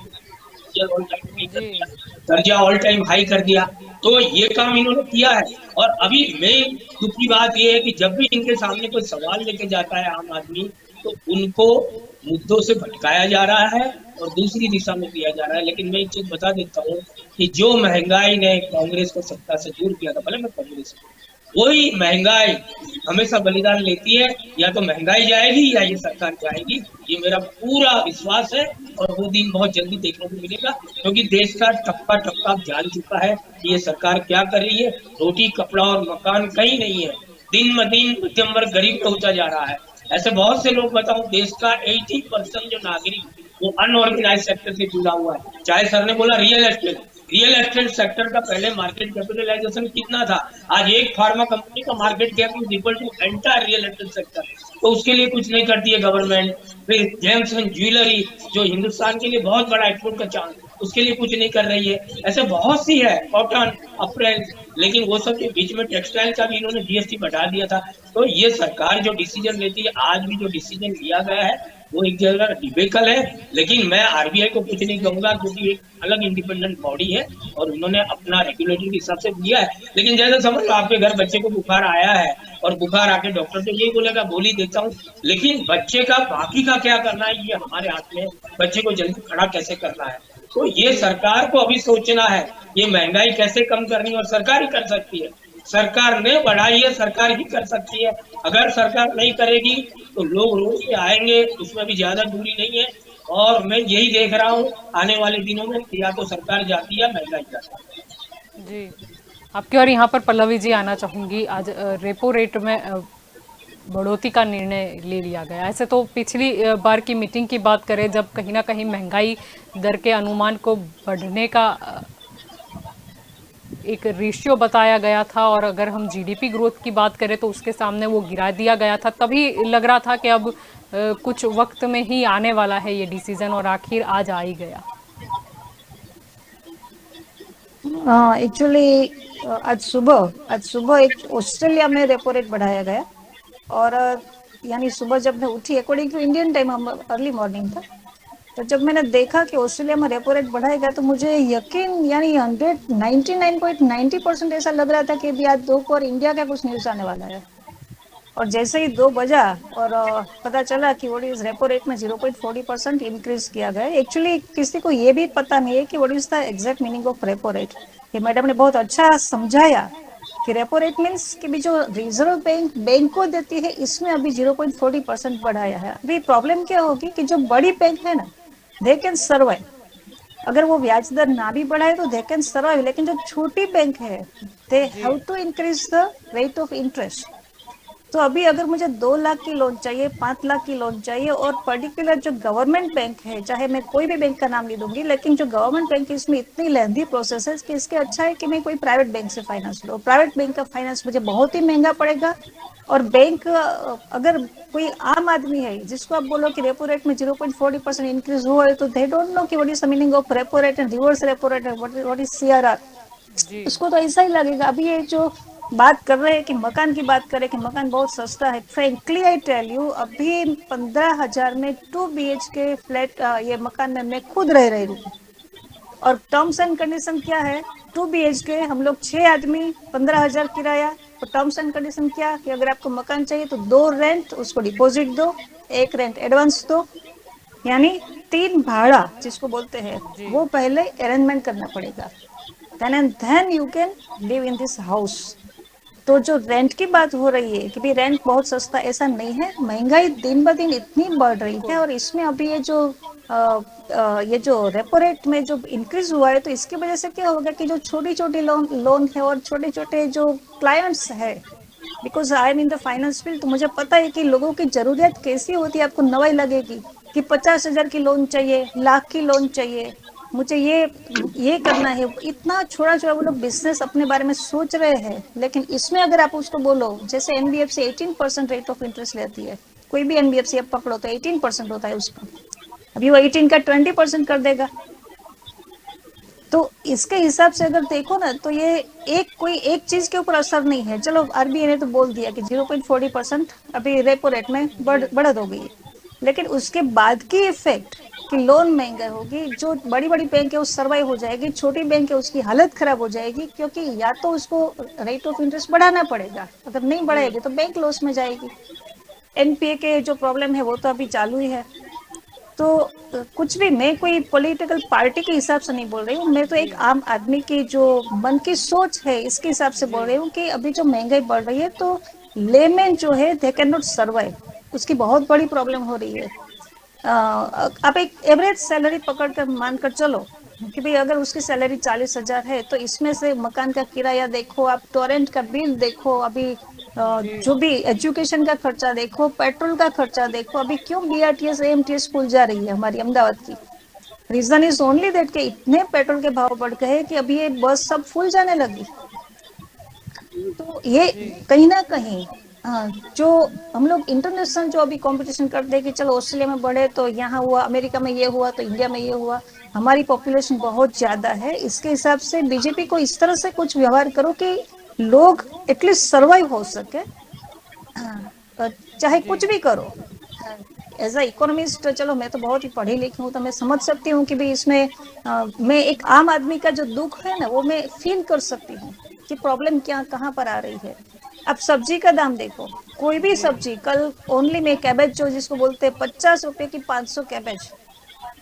all time high कर दिया, कर्जा ऑल टाइम हाई कर दिया। तो ये काम इन्होंने किया है। और अभी मेन दुख की बात ये है कि जब भी इनके सामने कोई सवाल लेके जाता है आम आदमी, तो उनको मुद्दों से भटकाया जा रहा है और दूसरी दिशा में दिया जा रहा है। लेकिन मैं एक चीज बता देता हूँ कि जो महंगाई ने कांग्रेस को सत्ता से दूर किया था, भले मैं कांग्रेस, वही महंगाई हमेशा बलिदान लेती है। या तो महंगाई जाएगी या ये सरकार जाएगी, ये मेरा पूरा विश्वास है। और वो दिन बहुत जल्दी देखने को मिलेगा, क्योंकि देश का टप्पा टप्पा जान चुका है कि ये सरकार क्या कर रही है। रोटी कपड़ा और मकान कहीं नहीं है, दिन ब दिन मध्यम वर्ग गरीब होता जा रहा है। ऐसे बहुत से लोग, बताऊं, देश का 80% जो नागरिक वो अनऑर्गेनाइज सेक्टर से जुड़ा हुआ है। चाहे सर ने बोला रियल एस्टेट सेक्टर का पहले मार्केट कैपिटलाइजेशन कितना था, आज एक फार्मा कंपनी का market cap is equal to entire real estate sector. तो उसके लिए कुछ नहीं करती है गवर्नमेंट। फिर जेम्स एंड ज्वेलरी जो हिंदुस्तान के लिए बहुत बड़ा एक्सपोर्ट का चांस, उसके लिए कुछ नहीं कर रही है। ऐसे बहुत सी है, कॉटन, अप्रैल, लेकिन वो सब के बीच में टेक्सटाइल का भी इन्होंने जीएसटी बढ़ा दिया था। तो ये सरकार जो डिसीजन लेती है, आज भी जो डिसीजन लिया गया है वो एक जगह डिबेकल है। लेकिन मैं आरबीआई को कुछ नहीं कहूंगा, क्योंकि एक अलग इंडिपेंडेंट बॉडी है और उन्होंने अपना रेगुलेटरी के हिसाब से दिया है। लेकिन जैसे समझ लो आपके घर बच्चे को बुखार आया है और बुखार आके डॉक्टर तो यही बोलेगा गोली देता हूँ, लेकिन बच्चे का बाकी का क्या करना है ये हमारे हाथ में, बच्चे को जल्दी खड़ा कैसे करना है। तो ये सरकार को अभी सोचना है, ये महंगाई कैसे कम करनी है, और सरकार ही कर सकती है। सरकार ने बढ़ाई है, सरकार ही कर सकती है। अगर सरकार नहीं करेगी तो लोग रोड पे आएंगे, उसमें भी ज्यादा दूरी नहीं है। और मैं यही देख रहा हूँ आने वाले दिनों में, या तो सरकार जाती है महंगाई जाती है। जी, आपकी और यहाँ पर पल्लवी जी आना चाहूंगी। आज रेपो रेट में बढ़ोतरी का निर्णय ले लिया गया। ऐसे तो पिछली बार की मीटिंग की बात करें, जब कहीं ना कहीं महंगाई दर के अनुमान को बढ़ने का एक रेशियो बताया गया था, और अगर हम जीडीपी ग्रोथ की बात करें तो उसके सामने वो गिरा दिया गया था। तभी लग रहा था कि अब कुछ वक्त में ही आने वाला है ये डिसीजन, और आखिर आज आ ही गया। एक्चुअली आज सुबह एक ऑस्ट्रेलिया में रेपो रेट बढ़ाया गया, और यानी सुबह जब मैं उठी, अकॉर्डिंग टू इंडियन टाइम, हम अर्ली मॉर्निंग था, तो जब मैंने देखा कि ऑस्ट्रेलिया में रेपो रेट बढ़ाया गया तो मुझे यकीन, यानी 99.90% ऐसा लग रहा था कि भी आज 2 को और इंडिया का कुछ न्यूज आने वाला है। और जैसे ही 2 बजा और पता चला कि व्हाट इज रेपो रेट में 0.40% इंक्रीज किया गया। एक्चुअली किसी को ये भी पता नहीं है कि what is the exact meaning of repo rate. ये मैडम ने बहुत अच्छा समझाया कि रेपो रेट मीन्स कि भी जो रिजर्व बैंक को देती है, इसमें अभी 0.40% बढ़ाया है। अभी प्रॉब्लम क्या होगी कि जो बड़ी बैंक है ना, दे कैन सर्वाइव, अगर वो ब्याज दर ना भी बढ़ाए तो दे कैन सर्वाइव, लेकिन जो छोटी बैंक है they have to increase the rate of interest. तो अभी अगर मुझे 2 लाख की लोन चाहिए, 5 लाख की लोन चाहिए, और पर्टिकुलर जो गवर्नमेंट बैंक है, चाहे मैं कोई भी बैंक का नाम नहीं दूंगी, लेकिन जो गवर्नमेंट बैंक है इसमें इतनी लेंथी प्रोसेस है कि इसके अच्छा है कि मैं कोई प्राइवेट बैंक से फाइनेंस लूँ। प्राइवेट बैंक का फाइनेंस मुझे बहुत ही महंगा पड़ेगा। और बैंक अगर कोई आम आदमी है जिसको आप बोलो कि रेपो रेट में 0.40% इंक्रीज हुआ है, तो दे डोंट नो कि what is the meaning of repo rate and reverse repo rate, what is CRR. जी उसको तो ऐसा ही लगेगा। अभी ये जो बात कर रहे हैं कि मकान की बात करें कि मकान बहुत सस्ता है, फ्रेंकली आई टेल यू, अभी 15,000 में 2 BHK फ्लैट, ये मकान में मैं खुद रह रही हूँ। और टर्म्स एंड कंडीशन क्या है, 2 BHK, हम लोग 6 आदमी, 15,000 किराया। तो टर्म्स एंड कंडीशन क्या कि अगर आपको मकान चाहिए तो 2 रेंट, उसको डिपॉजिट दो, 1 रेंट एडवांस दो, यानी 3 भाड़ा जिसको बोलते हैं, जी वो पहले अरेंजमेंट करना पड़ेगा। Then and then you can live in this house. तो जो रेंट की बात हो रही है कि भी रेंट बहुत सस्ता, ऐसा नहीं है। महंगाई दिन ब दिन इतनी बढ़ रही है, बिल्कुल और इसमें अभी ये जो रेपो रेट में जो इंक्रीज हुआ है, तो इसकी वजह से क्या होगा कि जो छोटी छोटी लोन लोन है और छोटे छोटे जो क्लाइंट्स है, because I am in the finance field, तो मुझे पता है कि लोगों की जरूरत कैसी होती है। आपको नवाई लगेगी कि 50,000 की लोन चाहिए, लाख की लोन चाहिए, मुझे ये करना है। इतना छोटा छोटा वो लोग बिजनेस अपने बारे में सोच रहे हैं। लेकिन इसमें अगर आप उसको बोलो, जैसे एनबीएफसी 18% रेट ऑफ इंटरेस्ट लेती है, कोई भी एनबीएफसी आप पकड़ो तो 18% होता है उसका। अभी वो 18 का 20% कर देगा। तो इसके हिसाब से अगर देखो ना, तो ये कोई एक चीज के ऊपर असर नहीं है। चलो आरबीआई ने तो बोल दिया कि 0.40% अभी रेपो रेट में बढ़त हो गई है, लेकिन उसके बाद की इफेक्ट कि लोन महंगा होगी, जो बड़ी बड़ी बैंक है वो सर्वाइव हो जाएगी, छोटी बैंक है उसकी हालत खराब हो जाएगी, क्योंकि या तो उसको रेट ऑफ इंटरेस्ट बढ़ाना पड़ेगा, अगर नहीं जी बढ़ाएगी तो बैंक लॉस में जाएगी। एनपीए के जो प्रॉब्लम है वो तो अभी चालू ही है। तो कुछ भी, मैं कोई पॉलिटिकल पार्टी के हिसाब से नहीं बोल रही हूँ, मैं तो एक जी आम आदमी की जो मन की सोच है इसके हिसाब से बोल जी रही हूँ कि अभी जो महंगाई बढ़ रही है, तो लेमैन जो है दे कैन नॉट सर्वाइव, उसकी बहुत बड़ी प्रॉब्लम हो रही है। आप एक एवरेज सैलरी पकड़ कर मानकर चलो कि भाई अगर उसकी सैलरी 40,000 है, तो इसमें से मकान का किराया देखो, आप टोरेंट का बिल देखो, अभी जी जो भी एजुकेशन का खर्चा देखो, पेट्रोल का खर्चा देखो। अभी क्यों बीआरटीएस एएमटीएस फुल जा रही है हमारी अहमदाबाद की, रीजन इज ओनली दैट कि इतने पेट्रोल के भाव बढ़ गए कि अभी ये बस सब फुल जाने लगी। तो ये जी कहीं ना कहीं जो हम लोग इंटरनेशनल जो अभी कंपटीशन करते हैं कि चलो ऑस्ट्रेलिया में बढ़े तो यहाँ हुआ, अमेरिका में ये हुआ तो इंडिया में ये हुआ, हमारी पॉपुलेशन बहुत ज्यादा है, इसके हिसाब से बीजेपी को इस तरह से कुछ व्यवहार करो कि लोग एटलीस्ट सर्वाइव हो सके। चाहे जी कुछ भी करो। एज अ इकोनॉमिस्ट, चलो मैं तो बहुत ही पढ़ी लिखी हूँ, तो मैं समझ सकती हूँ कि भाई इसमें मैं एक आम आदमी का जो दुख है ना, वो मैं फील कर सकती हूँ कि प्रॉब्लम क्या कहाँ पर आ रही है। अब सब्जी का दाम देखो, कोई भी जी सब्जी, कल ओनली में कैबेज जो जिसको बोलते हैं 50 रुपए की 500 कैबेज,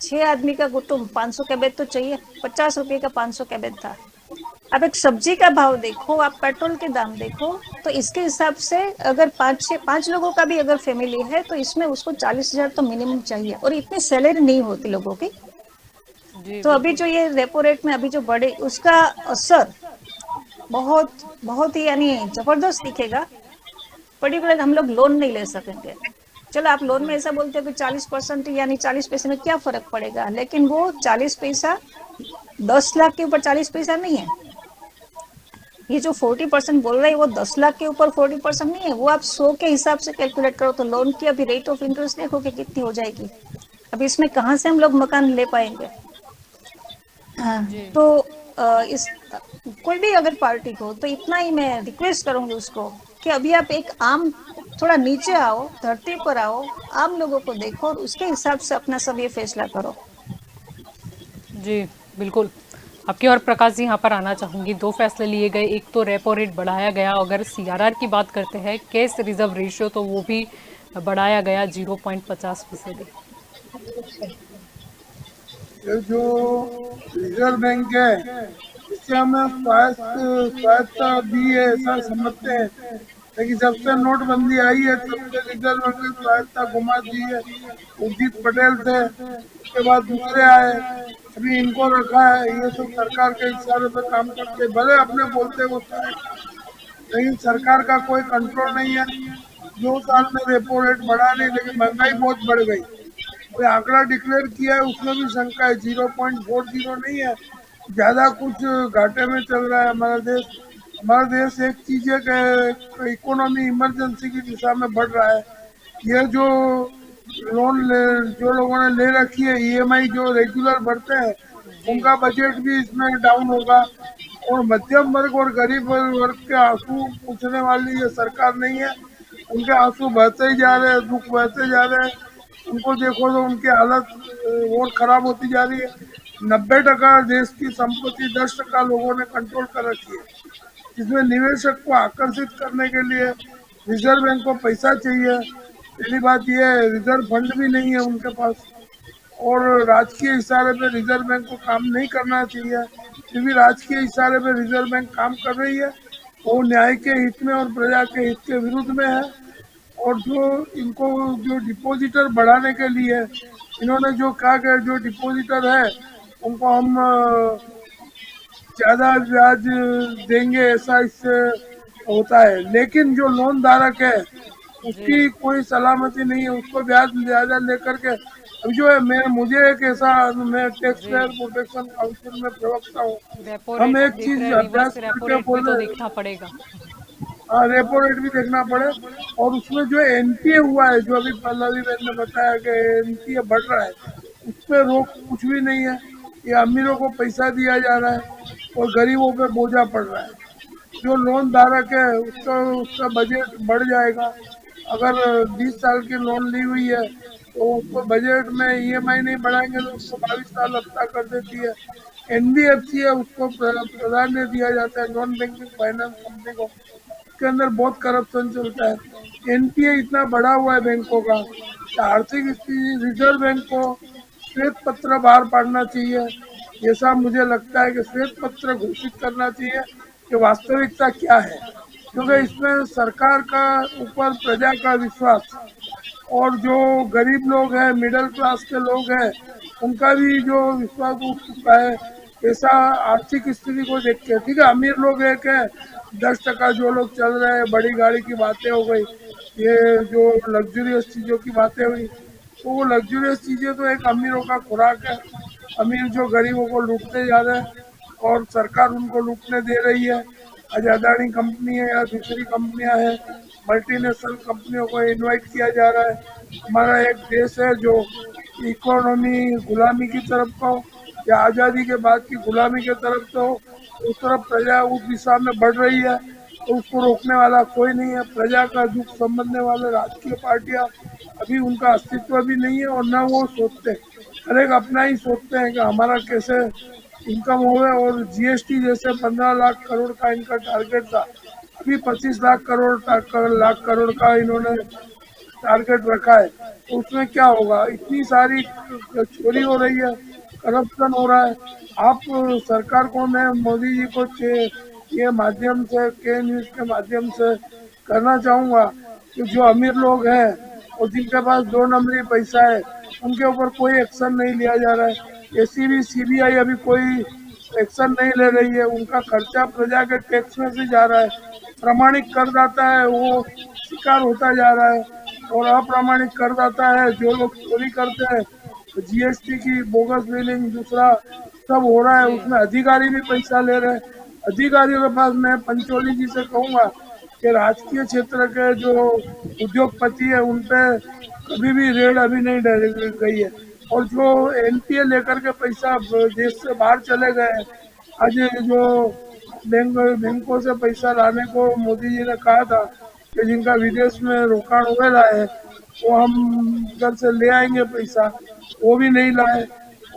6 आदमी का कुटुंब, 500 कैबेज तो चाहिए, 50 रुपए का 500 कैबेज था। अब एक सब्जी का भाव देखो, आप पेट्रोल के दाम देखो, तो इसके हिसाब से अगर 5 लोगों का भी अगर फैमिली है, तो इसमें उसको 40,000 तो मिनिमम चाहिए, और इतनी सैलरी नहीं होती लोगों की। जी तो अभी बिल्कुल जो ये रेपो रेट में अभी जो बढ़े, उसका असर बहुत बहुत ही यानी जबरदस्त दिखेगा। पर्टिकुलर हम लोग लोन नहीं ले सकेंगे। चलो आप लोन में ऐसा बोलते हो कि 40% यानी 40 पैसे में क्या फर्क पड़ेगा, लेकिन वो 40 पैसा 10 लाख के ऊपर 40 पैसा नहीं है। ये जो 40% बोल रहे हैं वो 10 लाख के ऊपर 40% नहीं है, वो आप 100 के हिसाब से कैलकुलेट करो तो लोन की अभी रेट ऑफ इंटरेस्ट देखो कि कितनी हो जाएगी। अभी इसमें कहाँ से हम लोग मकान ले पाएंगे। हाँ, जी तो इस कोई भी अगर पार्टी को, तो इतना ही मैं रिक्वेस्ट करूंगी उसको कि अभी आप एक आम, थोड़ा नीचे आओ, धरती पर आओ, आम लोगों को देखो और उसके हिसाब से अपना सब ये फैसला करो। जी बिल्कुल। आपकी और प्रकाश जी यहाँ पर आना चाहूंगी। दो फैसले लिए गए, एक तो रेपो रेट बढ़ाया गया, अगर सीआरआर की बात करते हैं कैश रिजर्व रेशियो, तो वो भी बढ़ाया गया 0.50%। ये जो रिजर्व बैंक है, इससे हमें स्वायत्ता दी है ऐसा समझते हैं, लेकिन जब से नोटबंदी आई है तब से रिजर्व बैंक ने स्वायत्ता घुमा दी है। उर्जित पटेल थे, उसके बाद दूसरे आए, अभी इनको रखा है। ये सब सरकार के इशारे पे काम करते, भले अपने बोलते वो शायद, लेकिन सरकार का कोई कंट्रोल नहीं है। 2 साल में रेपो रेट बढ़ा नहीं, लेकिन महंगाई बहुत बढ़ गई। कोई आंकड़ा डिक्लेयर किया है उसमें भी शंका है, 0.40 नहीं है, ज्यादा कुछ घाटे में चल रहा है हमारा देश। हमारा देश एक चीज है कि इकोनॉमी इमरजेंसी की दिशा में बढ़ रहा है। ये जो जो लोगों ने ले रखी है ईएमआई जो रेगुलर भरते हैं, उनका बजट भी इसमें डाउन होगा। और मध्यम वर्ग और गरीब वर्ग के आंसू पूछने वाली ये सरकार नहीं है। उनके आंसू बहते ही जा रहे हैं, दुख बहते जा रहे हैं। उनको देखो तो उनकी हालत और खराब होती जा रही है। 90% देश की संपत्ति 10% लोगों ने कंट्रोल कर रखी है। इसमें निवेशक को आकर्षित करने के लिए रिजर्व बैंक को पैसा चाहिए। पहली बात यह है, रिजर्व फंड भी नहीं है उनके पास, और राजकीय इशारे पे रिजर्व बैंक को काम नहीं करना चाहिए। क्योंकि राजकीय इशारे पे रिजर्व बैंक काम कर रही है, वो न्याय के हित में और प्रजा के हित के विरुद्ध में है। और जो इनको जो डिपॉजिटर बढ़ाने के लिए इन्होंने जो कहा कि जो डिपॉजिटर है उनको हम ज्यादा ब्याज देंगे, ऐसा इससे होता है। लेकिन जो लोन धारक है उसकी कोई सलामती नहीं है, उसको ब्याज ज्यादा लेकर के अभी जो है मुझे एक ऐसा, मैं टैक्स पेयर प्रोटेक्शन काउंसिल में प्रवक्ता हूँ। रेपो हम रेट एक देख चीज रहे हैं, अभ्यास रिवर्स रेपो करके रेट भी तो बोले, देखना पड़ेगा। हाँ रेपो रेट भी देखना पड़े। और उसमें जो एनपीए हुआ है, जो अभी पल्लवी बहन ने बताया कि एनपीए बढ़ रहा है, उस पर रोक कुछ भी नहीं है। ये अमीरों को पैसा दिया जा रहा है और गरीबों पे बोझा पड़ रहा है। जो लोन धारक है उसका उसका बजट बढ़ जाएगा। अगर 20 साल की लोन ली हुई है तो उसको बजट में ईएमआई नहीं बढ़ाएंगे तो उसको 22 साल हफ्ता कर देती है। एनबीएफसी है उसको प्राधान्य दिया जाता है, नॉन बैंकिंग फाइनेंस कंपनी को। के अंदर बहुत करप्शन चलता है। एनपीए इतना बढ़ा हुआ है बैंकों का, आर्थिक स्थिति रिजर्व बैंक को श्वेत पत्र बाहर पाड़ना चाहिए। ऐसा मुझे लगता है कि श्वेत पत्र घोषित करना चाहिए कि वास्तविकता क्या है, क्योंकि इसमें सरकार का ऊपर प्रजा का विश्वास और जो गरीब लोग हैं, मिडिल क्लास के लोग हैं, उनका भी जो विश्वास उठ चुका है। ऐसा आर्थिक स्थिति को देख के, ठीक है अमीर लोग एक है, 10% जो लोग चल रहे हैं, बड़ी गाड़ी की बातें हो गई, ये जो लग्जरियस चीजों की बातें हुई, तो वो लग्जरियस चीजें तो एक अमीरों का खुराक है। अमीर जो गरीबों को लूटते जा रहे हैं और सरकार उनको लूटने दे रही है। आज अदानी कंपनी है या दूसरी कंपनियां हैं, मल्टीनेशनल कंपनियों को इनवाइट किया जा रहा है। हमारा एक देश है जो इकोनॉमी गुलामी की तरफ को या आज़ादी के बाद की गुलामी की तरफ तो उस तरफ प्रजा उस दिशा में बढ़ रही है, तो उसको रोकने वाला कोई नहीं है। प्रजा का दुख समझने वाले राजकीय पार्टियां अभी उनका अस्तित्व भी नहीं है और न वो सोचते, हर एक अपना ही सोचते हैं कि हमारा कैसे इनकम होवे। और जीएसटी जैसे 15 लाख करोड़ का इनका टारगेट था, अभी 25 लाख करोड़ का इन्होंने टारगेट रखा है, तो उसमें क्या होगा। इतनी सारी चोरी हो रही है, करप्शन हो रहा है। आप सरकार को, मैं मोदी जी को ये माध्यम से, के न्यूज के माध्यम से करना चाहूँगा कि जो अमीर लोग हैं और जिनके पास 2 नंबरी पैसा है, उनके ऊपर कोई एक्शन नहीं लिया जा रहा है। एसीबी सीबीआई अभी कोई एक्शन नहीं ले रही है। उनका खर्चा प्रजा के टैक्स में से जा रहा है। प्रामाणिक करदाता है वो शिकार होता जा रहा है, और अप्रामाणिक करदाता है जो लोग चोरी करते हैं, तो जीएसटी की बोगस बिलिंग दूसरा सब हो रहा है। उसमें अधिकारी भी पैसा ले रहे हैं। अधिकारियों के पास मैं पंचोली जी से कहूँगा कि राजकीय क्षेत्र के जो उद्योगपति है उन पे कभी भी रेड अभी नहीं डाली गई है। और जो एनपीए लेकर के पैसा देश से बाहर चले गए हैं, आज जो बैंकों से पैसा लाने को मोदी जी ने कहा था कि जिनका विदेश में रोकाण हुएला है वो हम इधर से ले आएंगे पैसा, वो भी नहीं लाए।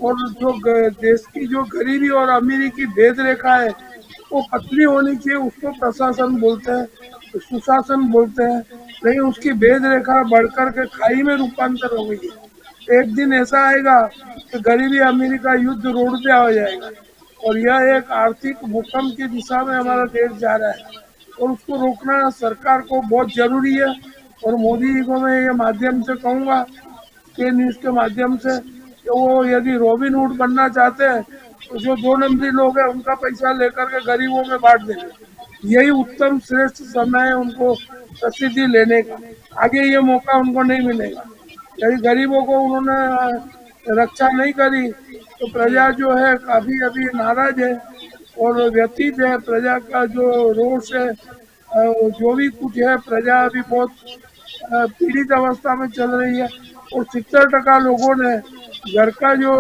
और जो देश की जो गरीबी और अमीरी की भेद रेखा है वो पतली होनी चाहिए, उसको प्रशासन बोलते हैं, सुशासन बोलते हैं, लेकिन उसकी भेद रेखा बढ़कर के खाई में रूपांतर हो गई है। एक दिन ऐसा आएगा कि गरीबी अमीरी का युद्ध रोड पे आ जाएगा। और यह एक आर्थिक भूकंप की दिशा में हमारा देश जा रहा है और उसको रोकना सरकार को बहुत जरूरी है। और मोदी जी को मैं ये माध्यम से कहूँगा, के न्यूज के माध्यम से, कि वो यदि रॉबिन हुड बनना चाहते हैं तो जो 2 नंबरी लोग हैं उनका पैसा लेकर के गरीबों में बांट देंगे। यही उत्तम श्रेष्ठ समय है उनको प्रसिद्धि लेने का। आगे ये मौका उनको नहीं मिलेगा। यदि गरीबों को उन्होंने रक्षा नहीं करी तो प्रजा जो है काफी अभी नाराज है और व्यतीत है। प्रजा का जो रोष है, जो भी कुछ है, प्रजा अभी बहुत पीड़ित अवस्था में चल रही है। और 70% लोगों ने घर का जो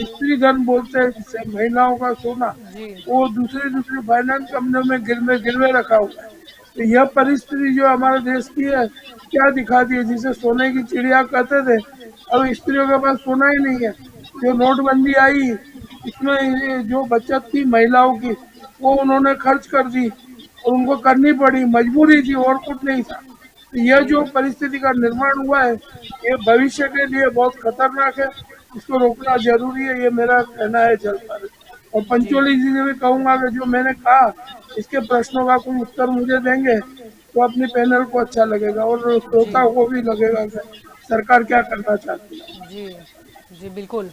स्त्री धन बोलते हैं जिससे महिलाओं का सोना, जी वो दूसरी दूसरी फाइनेंस कंपनियों में गिरवे रखा हुआ है। तो यह परिस्थिति जो हमारे देश की है क्या दिखाती है, जिसे सोने की चिड़िया कहते थे, अब स्त्रियों के पास सोना ही नहीं है। जो नोटबंदी आई इसमें ये जो बचत थी महिलाओं की वो उन्होंने खर्च कर दी और उनको करनी पड़ी, मजबूरी थी और कुछ नहीं था। तो यह जो परिस्थिति का निर्माण हुआ है ये भविष्य के लिए बहुत खतरनाक है, इसको रोकना जरूरी है, ये मेरा कहना है जलपाल। और पंचोली जी से भी कहूंगा कि जो मैंने कहा इसके प्रश्नों का कोई उत्तर मुझे देंगे तो अपने पैनल को अच्छा लगेगा और श्रोताओं को भी लगेगा कि सरकार क्या करना चाहती है। जी जी बिल्कुल।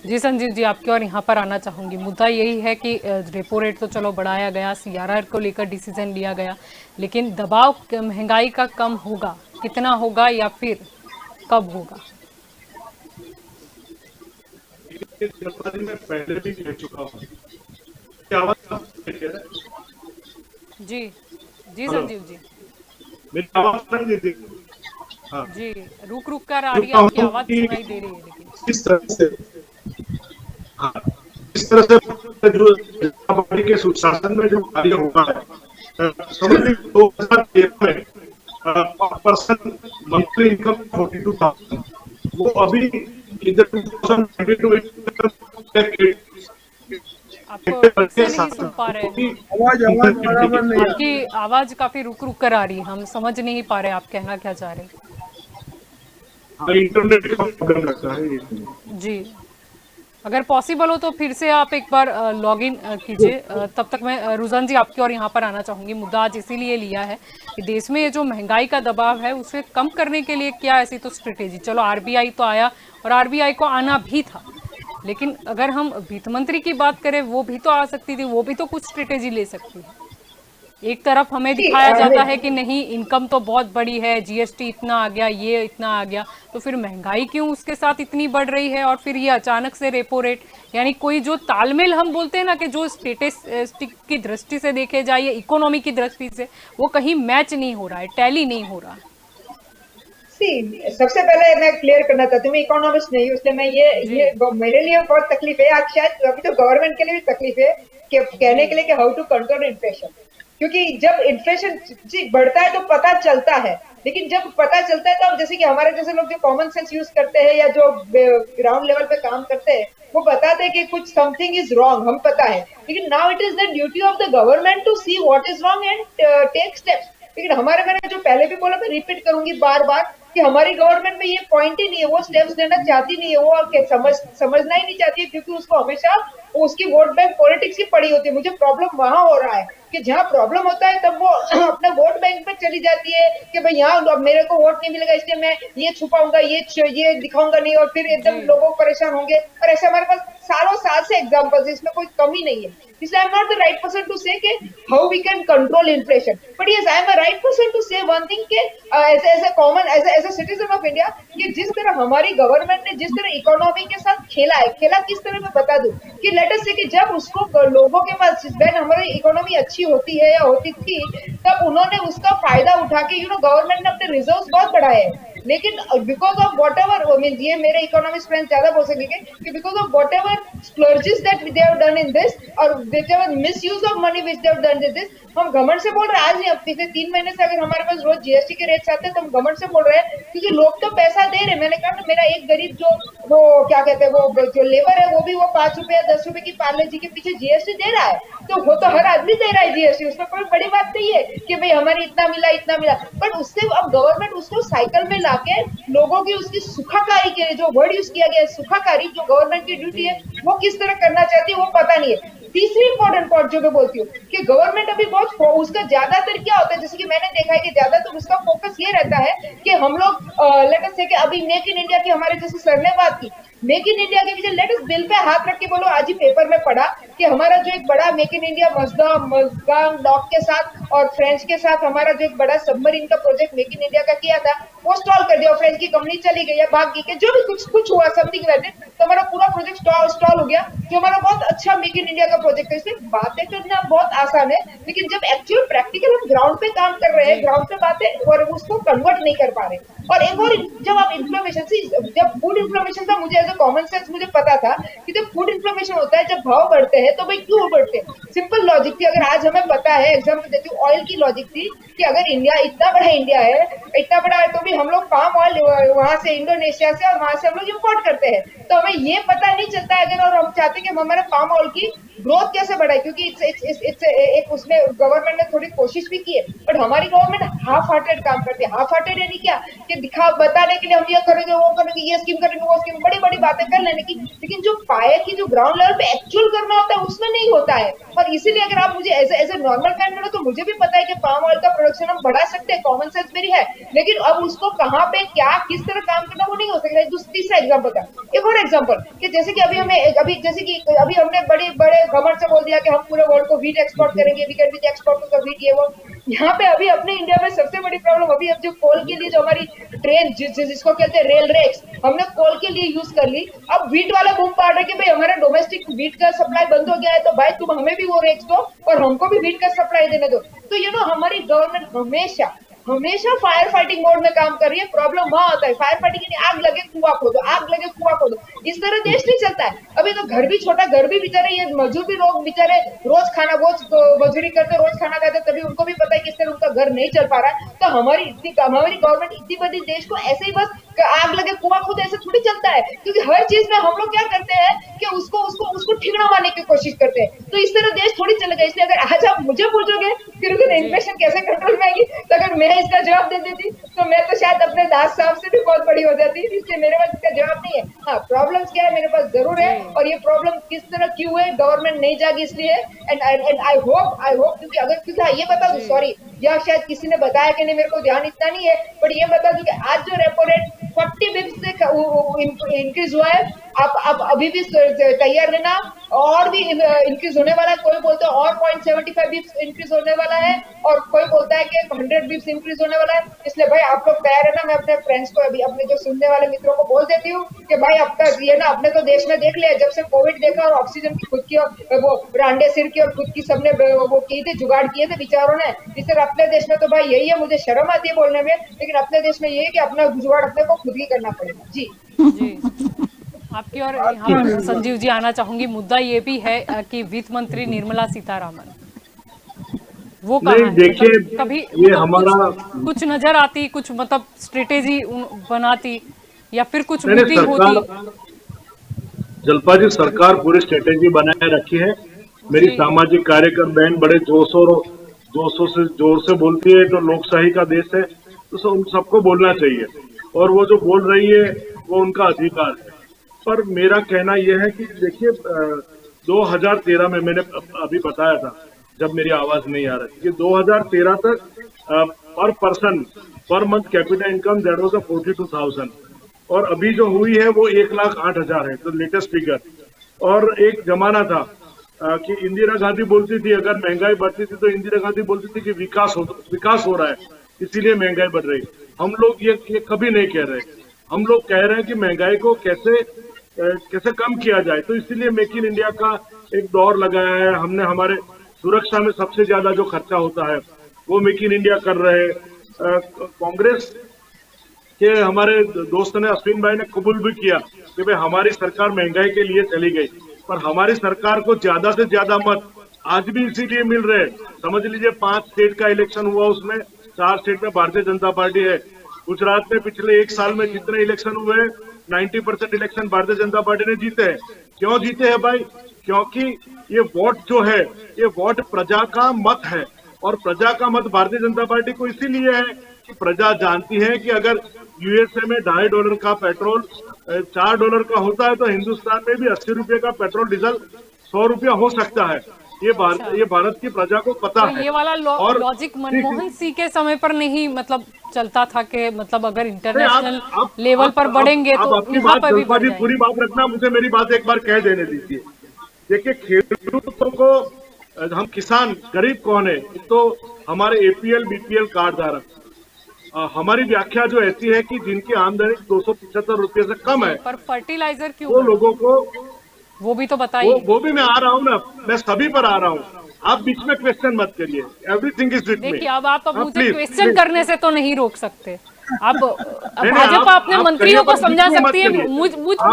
जी संजीव जी, आपकी और यहाँ पर आना चाहूंगी। मुद्दा यही है कि रेपो रेट तो चलो बढ़ाया गया, सीआरआर को लेकर डिसीजन लिया गया, लेकिन दबाव महंगाई का कम होगा, कितना होगा या फिर कब होगा? मैं पहले भी कह चुका हूँ। क्या आवाज आप कह रहे हैं? जी जी संजीव जी। मेरी आवाज सुनाई देती है? हाँ, जी रुक रुक कर आ रही है, आपकी आवाज सुनाई दे रही है लेकिन। किस तरह से, हाँ, इस तरह से जो जनता पार्टी के सुशासन में जो कार्य हुआ है, समझ लीजिए 2013 में पर्सन मंथली इनकम 42,000, वो अभी इधर 2022 आपको फिर से नहीं सुन पा रहे हैं, आवाज बराबर नहीं है। आपकी आवाज काफी रुक रुक कर आ रही है, हम समझ नहीं पा रहे आप कहना क्या चाह रहे हैं। इंटरनेट का प्रॉब्लम लगता है। जी अगर पॉसिबल हो तो फिर से आप एक बार लॉग इन कीजिए। तब तक मैं रुझान जी आपकी और यहाँ पर आना चाहूंगी। मुद्दा आज इसीलिए लिया है कि देश में ये जो महंगाई का दबाव है उसे कम करने के लिए क्या ऐसी तो स्ट्रेटेजी, चलो आरबीआई तो आया और आरबीआई को आना भी था, लेकिन अगर हम वित्त मंत्री की बात करें वो भी तो आ सकती थी, वो भी तो कुछ स्ट्रेटेजी ले सकती है। एक तरफ हमें दिखाया जाता है कि नहीं इनकम तो बहुत बड़ी है, जीएसटी इतना आ गया, ये इतना आ गया, तो फिर महंगाई क्यों उसके साथ इतनी बढ़ रही है? और फिर ये अचानक से रेपो रेट, यानी कोई जो तालमेल हम बोलते हैं ना कि जो स्टेटिस्टिक की दृष्टि से देखे जाए या इकोनॉमी की दृष्टि से, वो कहीं मैच नहीं हो रहा है, टैली नहीं हो रहा है। सबसे पहले मैं क्लियर करना चाहती हूँ, मैं इकोनॉमिस्ट नहीं हूँ, इसलिए मैं ये मेरे लिए बहुत तकलीफ है, आज शायद अभी तो गवर्नमेंट के लिए भी तकलीफ है कि कहने के लिए कि हाउ टू कंट्रोल इन्फ्लेशन। क्योंकि जब इन्फ्लेशन बढ़ता है तो पता चलता है, लेकिन जब पता चलता है तो अब जैसे कि हमारे जैसे लोग जो कॉमन सेंस यूज करते हैं या जो ग्राउंड लेवल पे काम करते हैं वो बताते हैं कि कुछ समथिंग इज रॉन्ग, हम पता है, लेकिन now it is the duty of the government to see what is wrong and take steps. लेकिन हमारे, मैंने जो पहले भी बोला, मैं रिपीट करूंगी बार बार कि हमारी गवर्नमेंट में ये पॉइंट ही नहीं है, वो स्टेप्स लेना चाहती नहीं है, वो समझना ही नहीं चाहती है, क्योंकि उसको हमेशा उसकी वोट बैंक पॉलिटिक्स ही पड़ी होती है। मुझे प्रॉब्लम वहां हो रहा है कि जहां प्रॉब्लम होता है तब वो अपने वोट बैंक पे चली जाती है कि भाई यहाँ अब मेरे को वोट नहीं मिलेगा इसलिए मैं ये छुपाऊंगा, ये दिखाऊंगा नहीं, और फिर एकदम लोगों परेशान होंगे। और ऐसे हमारे पास सालों साल से एग्जांपल्स, इसमें कोई कमी नहीं है। इसलिए I am not the right person to say कि how we can control inflation, but yes I am a right person to say one thing कि as a citizen of India, कि जिस तरह हमारी गवर्नमेंट ने जिस तरह इकोनॉमी के साथ खेला है, खेला किस तरह मैं बता दूं कि लेट अस से कि जब उसको लोगों के पास व्हेन हमारी इकोनॉमी अच्छी होती है या होती थी तब उन्होंने उसका फायदा उठा के गवर्नमेंट ने अपने रिजर्व्स बहुत बढ़ाए हैं, लेकिन because of whatever mean, ये मेरे इकोनॉमिक्स फ्रेंड ज्यादा बोल सकेंगे कि because of whatever splurges that they have done in this और misuse of money which they have done this, हम घमंड से बोल रहे हैं। आज नहीं, अब पिछले 3 महीने से अगर हमारे पास रोज जीएसटी के रेट्स आते हैं तो हम घमंड से बोल रहे हैं, क्योंकि लोग तो पैसा दे रहे हैं। मैंने कहा ना, मेरा एक गरीब जो वो क्या कहते हैं वो जो लेबर है वो भी वो 5 रुपए या 10 रुपए की पार्ले जी के पीछे जीएसटी दे रहा है, तो वो तो हर आदमी दे रहा है जीएसटी, उसमें कोई बड़ी बात नहीं है कि भाई हमारी इतना मिला, बट उससे अब गवर्नमेंट उसको साइकिल में ला आके लोगों की उसकी सुखाकारी के लिए जो वर्ड यूज किया गया है, सुखाकारी, जो गवर्नमेंट की ड्यूटी है वो किस तरह करना चाहती है वो पता नहीं है। तीसरी इंपॉर्टेंट पॉइंट जो मैं बोलती हूँ कि गवर्नमेंट अभी बहुत उसका ज्यादातर क्या होता है, जैसे कि मैंने देखा है कि ज्यादातर उसका फोकस ये रहता है कि हम लोग लेट अस से कि अभी मेक इन इंडिया की हमारे जैसे सर ने बात की, मेक इन इंडिया के पीछे लेट अस दिल पे हाथ रख के बोलो, आज ही पेपर में पढ़ा कि हमारा जो एक बड़ा मेक इन इंडिया मजगांग डॉक के साथ और फ्रेंच के साथ हमारा जो एक बड़ा सबमरीन का प्रोजेक्ट मेक इन इंडिया का किया था वो स्टॉल कर दिया, फ्रेंच की कंपनी चली गई या भाग गई के जो भी कुछ हुआ समथिंग लाइक दैट, तो हमारा पूरा प्रोजेक्ट स्टॉल हो गया जो हमारा बहुत अच्छा मेक इन इंडिया का प्रोजेक्ट है। इसमें बातें करना बहुत आसान है लेकिन जब एक्चुअल प्रैक्टिकल हम ग्राउंड पे काम कर रहे हैं, ग्राउंड पे बातें और उसको कन्वर्ट नहीं कर पा रहे। और एक और जब आप इन्फ्लेमेशन से, जब फूड इन्फ्लेमेशन था मुझे एज अ कॉमन सेंस मुझे पता था कि जब फूड इन्फ्लेमेशन होता है, जब भाव बढ़ते हैं तो भाई क्यों बढ़ते हैं, सिंपल लॉजिक थी। अगर आज हमें पता है, एग्जाम्पल देती हूँ, ऑयल की लॉजिक थी कि अगर इंडिया इतना बड़ा है तो भी हम लोग पाम ऑयल वहां से इंडोनेशिया से और वहां से हम लोग इम्पोर्ट करते हैं, तो हमें ये पता नहीं चलता है अगर, और हम चाहते हैं कि हमारे पाम ऑयल की ग्रोथ कैसे बढ़ाए, क्योंकि एक उसमें गवर्नमेंट ने थोड़ी कोशिश भी की है बट हमारी गवर्नमेंट हाफ हार्टेड काम करती है। हाफ हार्टेड यानी क्या कि दिखा बताने के लिए हम ये करेंगे वो करेंगे, ये स्कीम करेंगे वो स्कीम, बड़ी बड़ी बातें कर लेने की, लेकिन जो पाए की जो ग्राउंड लेवल पे एक्चुअल करना होता है उसमें नहीं होता है। और इसीलिए अगर आप मुझे एज ए नॉर्मल कैंडिडेट तो मुझे भी पता है कि पाम ऑयल का प्रोडक्शन हम बढ़ा सकते हैं, कॉमन सेंस मेरी है, लेकिन अब उसको कहाँ पे क्या किस तरह काम करना वो नहीं हो सकता। तीसरा एग्जाम्पल था, एक और एग्जाम्पल कि जैसे कि अभी हमने बड़े बड़े घमंड से बोल दिया कि हम पूरे वर्ल्ड को वीट एक्सपोर्ट करेंगे, we can be export to wheat, ये वो। यहाँ पे अभी अपने इंडिया में सबसे बड़ी प्रॉब्लम अभी अब जो कोल के लिए जो हमारी ट्रेन जिसको कहते हैं रेल रेक्स, हमने कोल के लिए यूज कर ली, अब वीट वाला बूम पाड़ रहे कि भाई हमारा डोमेस्टिक वीट का सप्लाई बंद हो गया है तो भाई तुम हमें भी वो रेक्स दो और हमको भी वीट का सप्लाई देने दो। तो हमारी गवर्नमेंट हमेशा फायर फाइटिंग मोड में काम कर रही है। प्रॉब्लम वहां होता है फायर फाइटिंग यानी आग लगे कुआं खोदो, आग लगे कुआं खोदो, इस तरह देश नहीं चलता है। अभी तो घर भी छोटा, घर भी बेचारे ये मजदूर भी लोग बेचारे रोज मजदूरी करते, रोज खाना खाते, तभी उनको भी पता है कि इस तरह उनका घर नहीं चल पा रहा है। तो हमारी गवर्नमेंट इतनी बड़ी देश को ऐसे ही बस आग लगे कुआं खोदो ऐसे थोड़ी चलता है, क्योंकि हर चीज में हम लोग क्या करते हैं कि उसको ठिकना मारने की कोशिश करते हैं। तो इस तरह देश थोड़ी चलेगा। इसलिए अगर आज आप मुझे पूछोगे कि इन्फ्लेशन कैसे कंट्रोल में आएगी, तो अगर मैं इसका जवाब दे देती तो मैं तो शायद अपने दास साहब से भी बहुत बड़ी हो जाती, इसलिए मेरे पास इसका जवाब नहीं है। हाँ, प्रॉब्लम्स क्या है मेरे पास जरूर है, और ये प्रॉब्लम किस तरह क्यों है, गवर्नमेंट नहीं जागी इसलिए। एंड आई होप क्योंकि हाँ, ये बता दूं, सॉरी यह शायद किसी ने बताया कि नहीं, मेरे को ध्यान इतना नहीं है, बट ये बता दूं कि आज जो रेपो रेट 40 बिप्स से इंक्रीज हुआ है, आप अभी भी तैयार रहना, और भी इंक्रीज होने वाला है। कोई बोलता है और 0.75 बिप्स इंक्रीज होने वाला है, और कोई बोलता है कि 100 बिप्स इंक्रीज होने वाला है। इसलिए भाई आप लोग तैयार रहना। मैं अपने फ्रेंड्स को, अभी अपने जो सुनने वाले मित्रों को बोल देती हूँ कि भाई अब तक ये ना, अपने तो देश में देख लिया, जब से कोविड देखा और ऑक्सीजन की खुद की वो रांडे सिर की और खुद की सबने वो की थी, जुगाड़ किए थे बेचारों ने। इस तरह अपने देश में तो भाई यही है, मुझे शर्म आती है बोलने में, लेकिन अपने देश में यही है कि अपना जुगाड़ अपने को खुद ही करना पड़ेगा। जी आपकी और यहाँ पर संजीव जी आना चाहूंगी। मुद्दा ये भी है कि वित्त मंत्री निर्मला सीतारामन वो नहीं, देखिए कभी ये हमारा कुछ नजर आती, कुछ मतलब स्ट्रेटेजी बनाती, या फिर कुछ मीटिंग होती। जलपा जी, सरकार पूरी स्ट्रेटेजी बनाए रखी है। मेरी सामाजिक कार्यकर्ता बहन बड़े जोशों से जोर से बोलती है, तो लोकशाही का देश है तो उन सबको बोलना चाहिए, और वो जो बोल रही है वो उनका अधिकार है। पर मेरा कहना यह है कि देखिए 2013 में मैंने अभी बताया था, जब मेरी आवाज नहीं आ रही, कि 2013 तक पर person per month capital income that was 42,000, और अभी जो हुई है वो 1,08,000 है, तो लेटेस्ट फिगर। और एक जमाना था कि इंदिरा गांधी बोलती थी, अगर महंगाई बढ़ती थी तो इंदिरा गांधी बोलती थी कि विकास हो रहा है, इसीलिए महंगाई बढ़ रही। हम लोग ये कभी नहीं कह रहे, हम लोग कह रहे हैं कि महंगाई को कैसे कम किया जाए। तो इसीलिए मेक इन इंडिया का एक दौर लगाया है हमने। हमारे सुरक्षा में सबसे ज्यादा जो खर्चा होता है वो मेक इन इंडिया कर रहे हैं। कांग्रेस के हमारे दोस्त ने, अश्विन भाई ने कबूल भी किया कि भाई हमारी सरकार महंगाई के लिए चली गई, पर हमारी सरकार को ज्यादा से ज्यादा मत आज भी इसीलिए मिल रहे। समझ लीजिए 5 स्टेट का इलेक्शन हुआ, उसमें 4 स्टेट में भारतीय जनता पार्टी है। गुजरात में पिछले 1 साल में जितने इलेक्शन हुए 90% इलेक्शन भारतीय जनता पार्टी ने जीते हैं। क्यों जीते हैं भाई? क्योंकि ये वोट जो है, ये वोट प्रजा का मत है, और प्रजा का मत भारतीय जनता पार्टी को इसीलिए है की प्रजा जानती है कि अगर यूएसए में $2.5 का पेट्रोल $4 का होता है तो हिंदुस्तान में भी 80 रुपए का पेट्रोल डीजल 100 रुपया हो सकता है। ये भारत की प्रजा को पता तो है। ये वाला और लॉजिक मनमोहन सिंह के समय पर नहीं मतलब चलता था कि मतलब अगर इंटरनेशनल लेवल पर बढ़ेंगे तो अपनी यहाँ बात पर भी बढ़ जी जाएंगे। पूरी बात रखना, मुझे मेरी बात एक बार कह देने दीजिए। देखिए खेडूतों को, हम किसान गरीब कौन है, तो हमारे एपीएल बीपीएल कार्ड धारक। हमारी व्याख्या जो ऐसी है कि जिनकी आमदनी 275 रुपये से कम है, पर फर्टिलाइजर क्यों वो लोगों को, वो भी तो बताइए। वो भी मैं आ रहा हूँ ना, मैं सभी पर आ रहा हूँ। आप बीच में क्वेश्चन मत करिए, एवरीथिंग इज विद मी। देखिए अब आप मुझे प्लीज, क्वेश्चन प्लीज। करने से तो नहीं रोक सकते। अब नहीं, भाजपा अपने आप मंत्रियों कहिए, को समझा बीच में मत सकती है, करिए।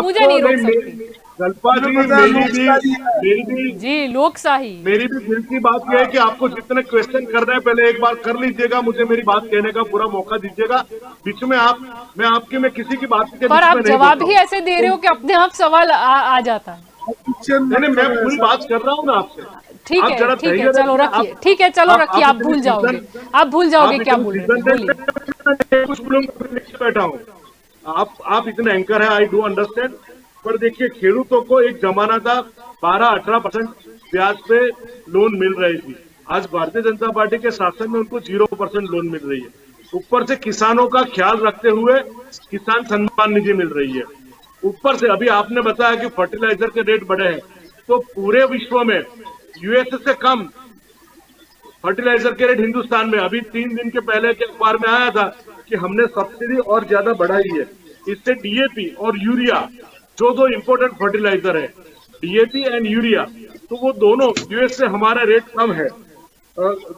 मुझे नहीं रोक सकती। कल्पा जी, मेरी भी जी लोकशाही। मेरी भी दिल की बात यह है कि आपको जितने क्वेश्चन कर रहे हैं पहले एक बार कर लीजिएगा, मुझे मेरी बात कहने का पूरा मौका दीजिएगा। बीच में मैं किसी की बात के पर बीच आप में नहीं जवाब बोलता ही हूं। ऐसे दे रहे हो कि अपने आप सवाल आ जाता है। नहीं, मैं पूरी बात कर रहा हूँ ना आपसे। ठीक आप है जरा ठीक है, धैर्य चलो रखिए। रखिए, ठीक है चलो रखिए, आप इतनी भूल जाओगे, सीजन- आप भूल जाओगे आप क्या इतनी बोल रहे सीजन थे, बोलिए। में कुछ बोलूंगा, लिख के बैठा हूँ। आप इतने एंकर है, आई डू अंडरस्टैंड। पर देखिए खेडूतों को एक जमाना था 12-18% ब्याज पे लोन मिल रही थी। आज भारतीय जनता पार्टी के शासन में उनको 0% लोन मिल रही है। ऊपर से किसानों का ख्याल रखते हुए किसान सम्मान निधि मिल रही है। ऊपर से अभी आपने बताया कि फर्टिलाइजर के रेट बढ़े हैं, तो पूरे विश्व में यूएस से कम फर्टिलाइजर के रेट हिंदुस्तान में। अभी 3 दिन के पहले के अखबार में आया था कि हमने सब्सिडी और ज्यादा बढ़ाई है। इससे डीएपी और यूरिया, जो दो इम्पोर्टेंट फर्टिलाइजर है, डीएपी एंड यूरिया, तो वो दोनों यूएस से हमारा रेट कम है।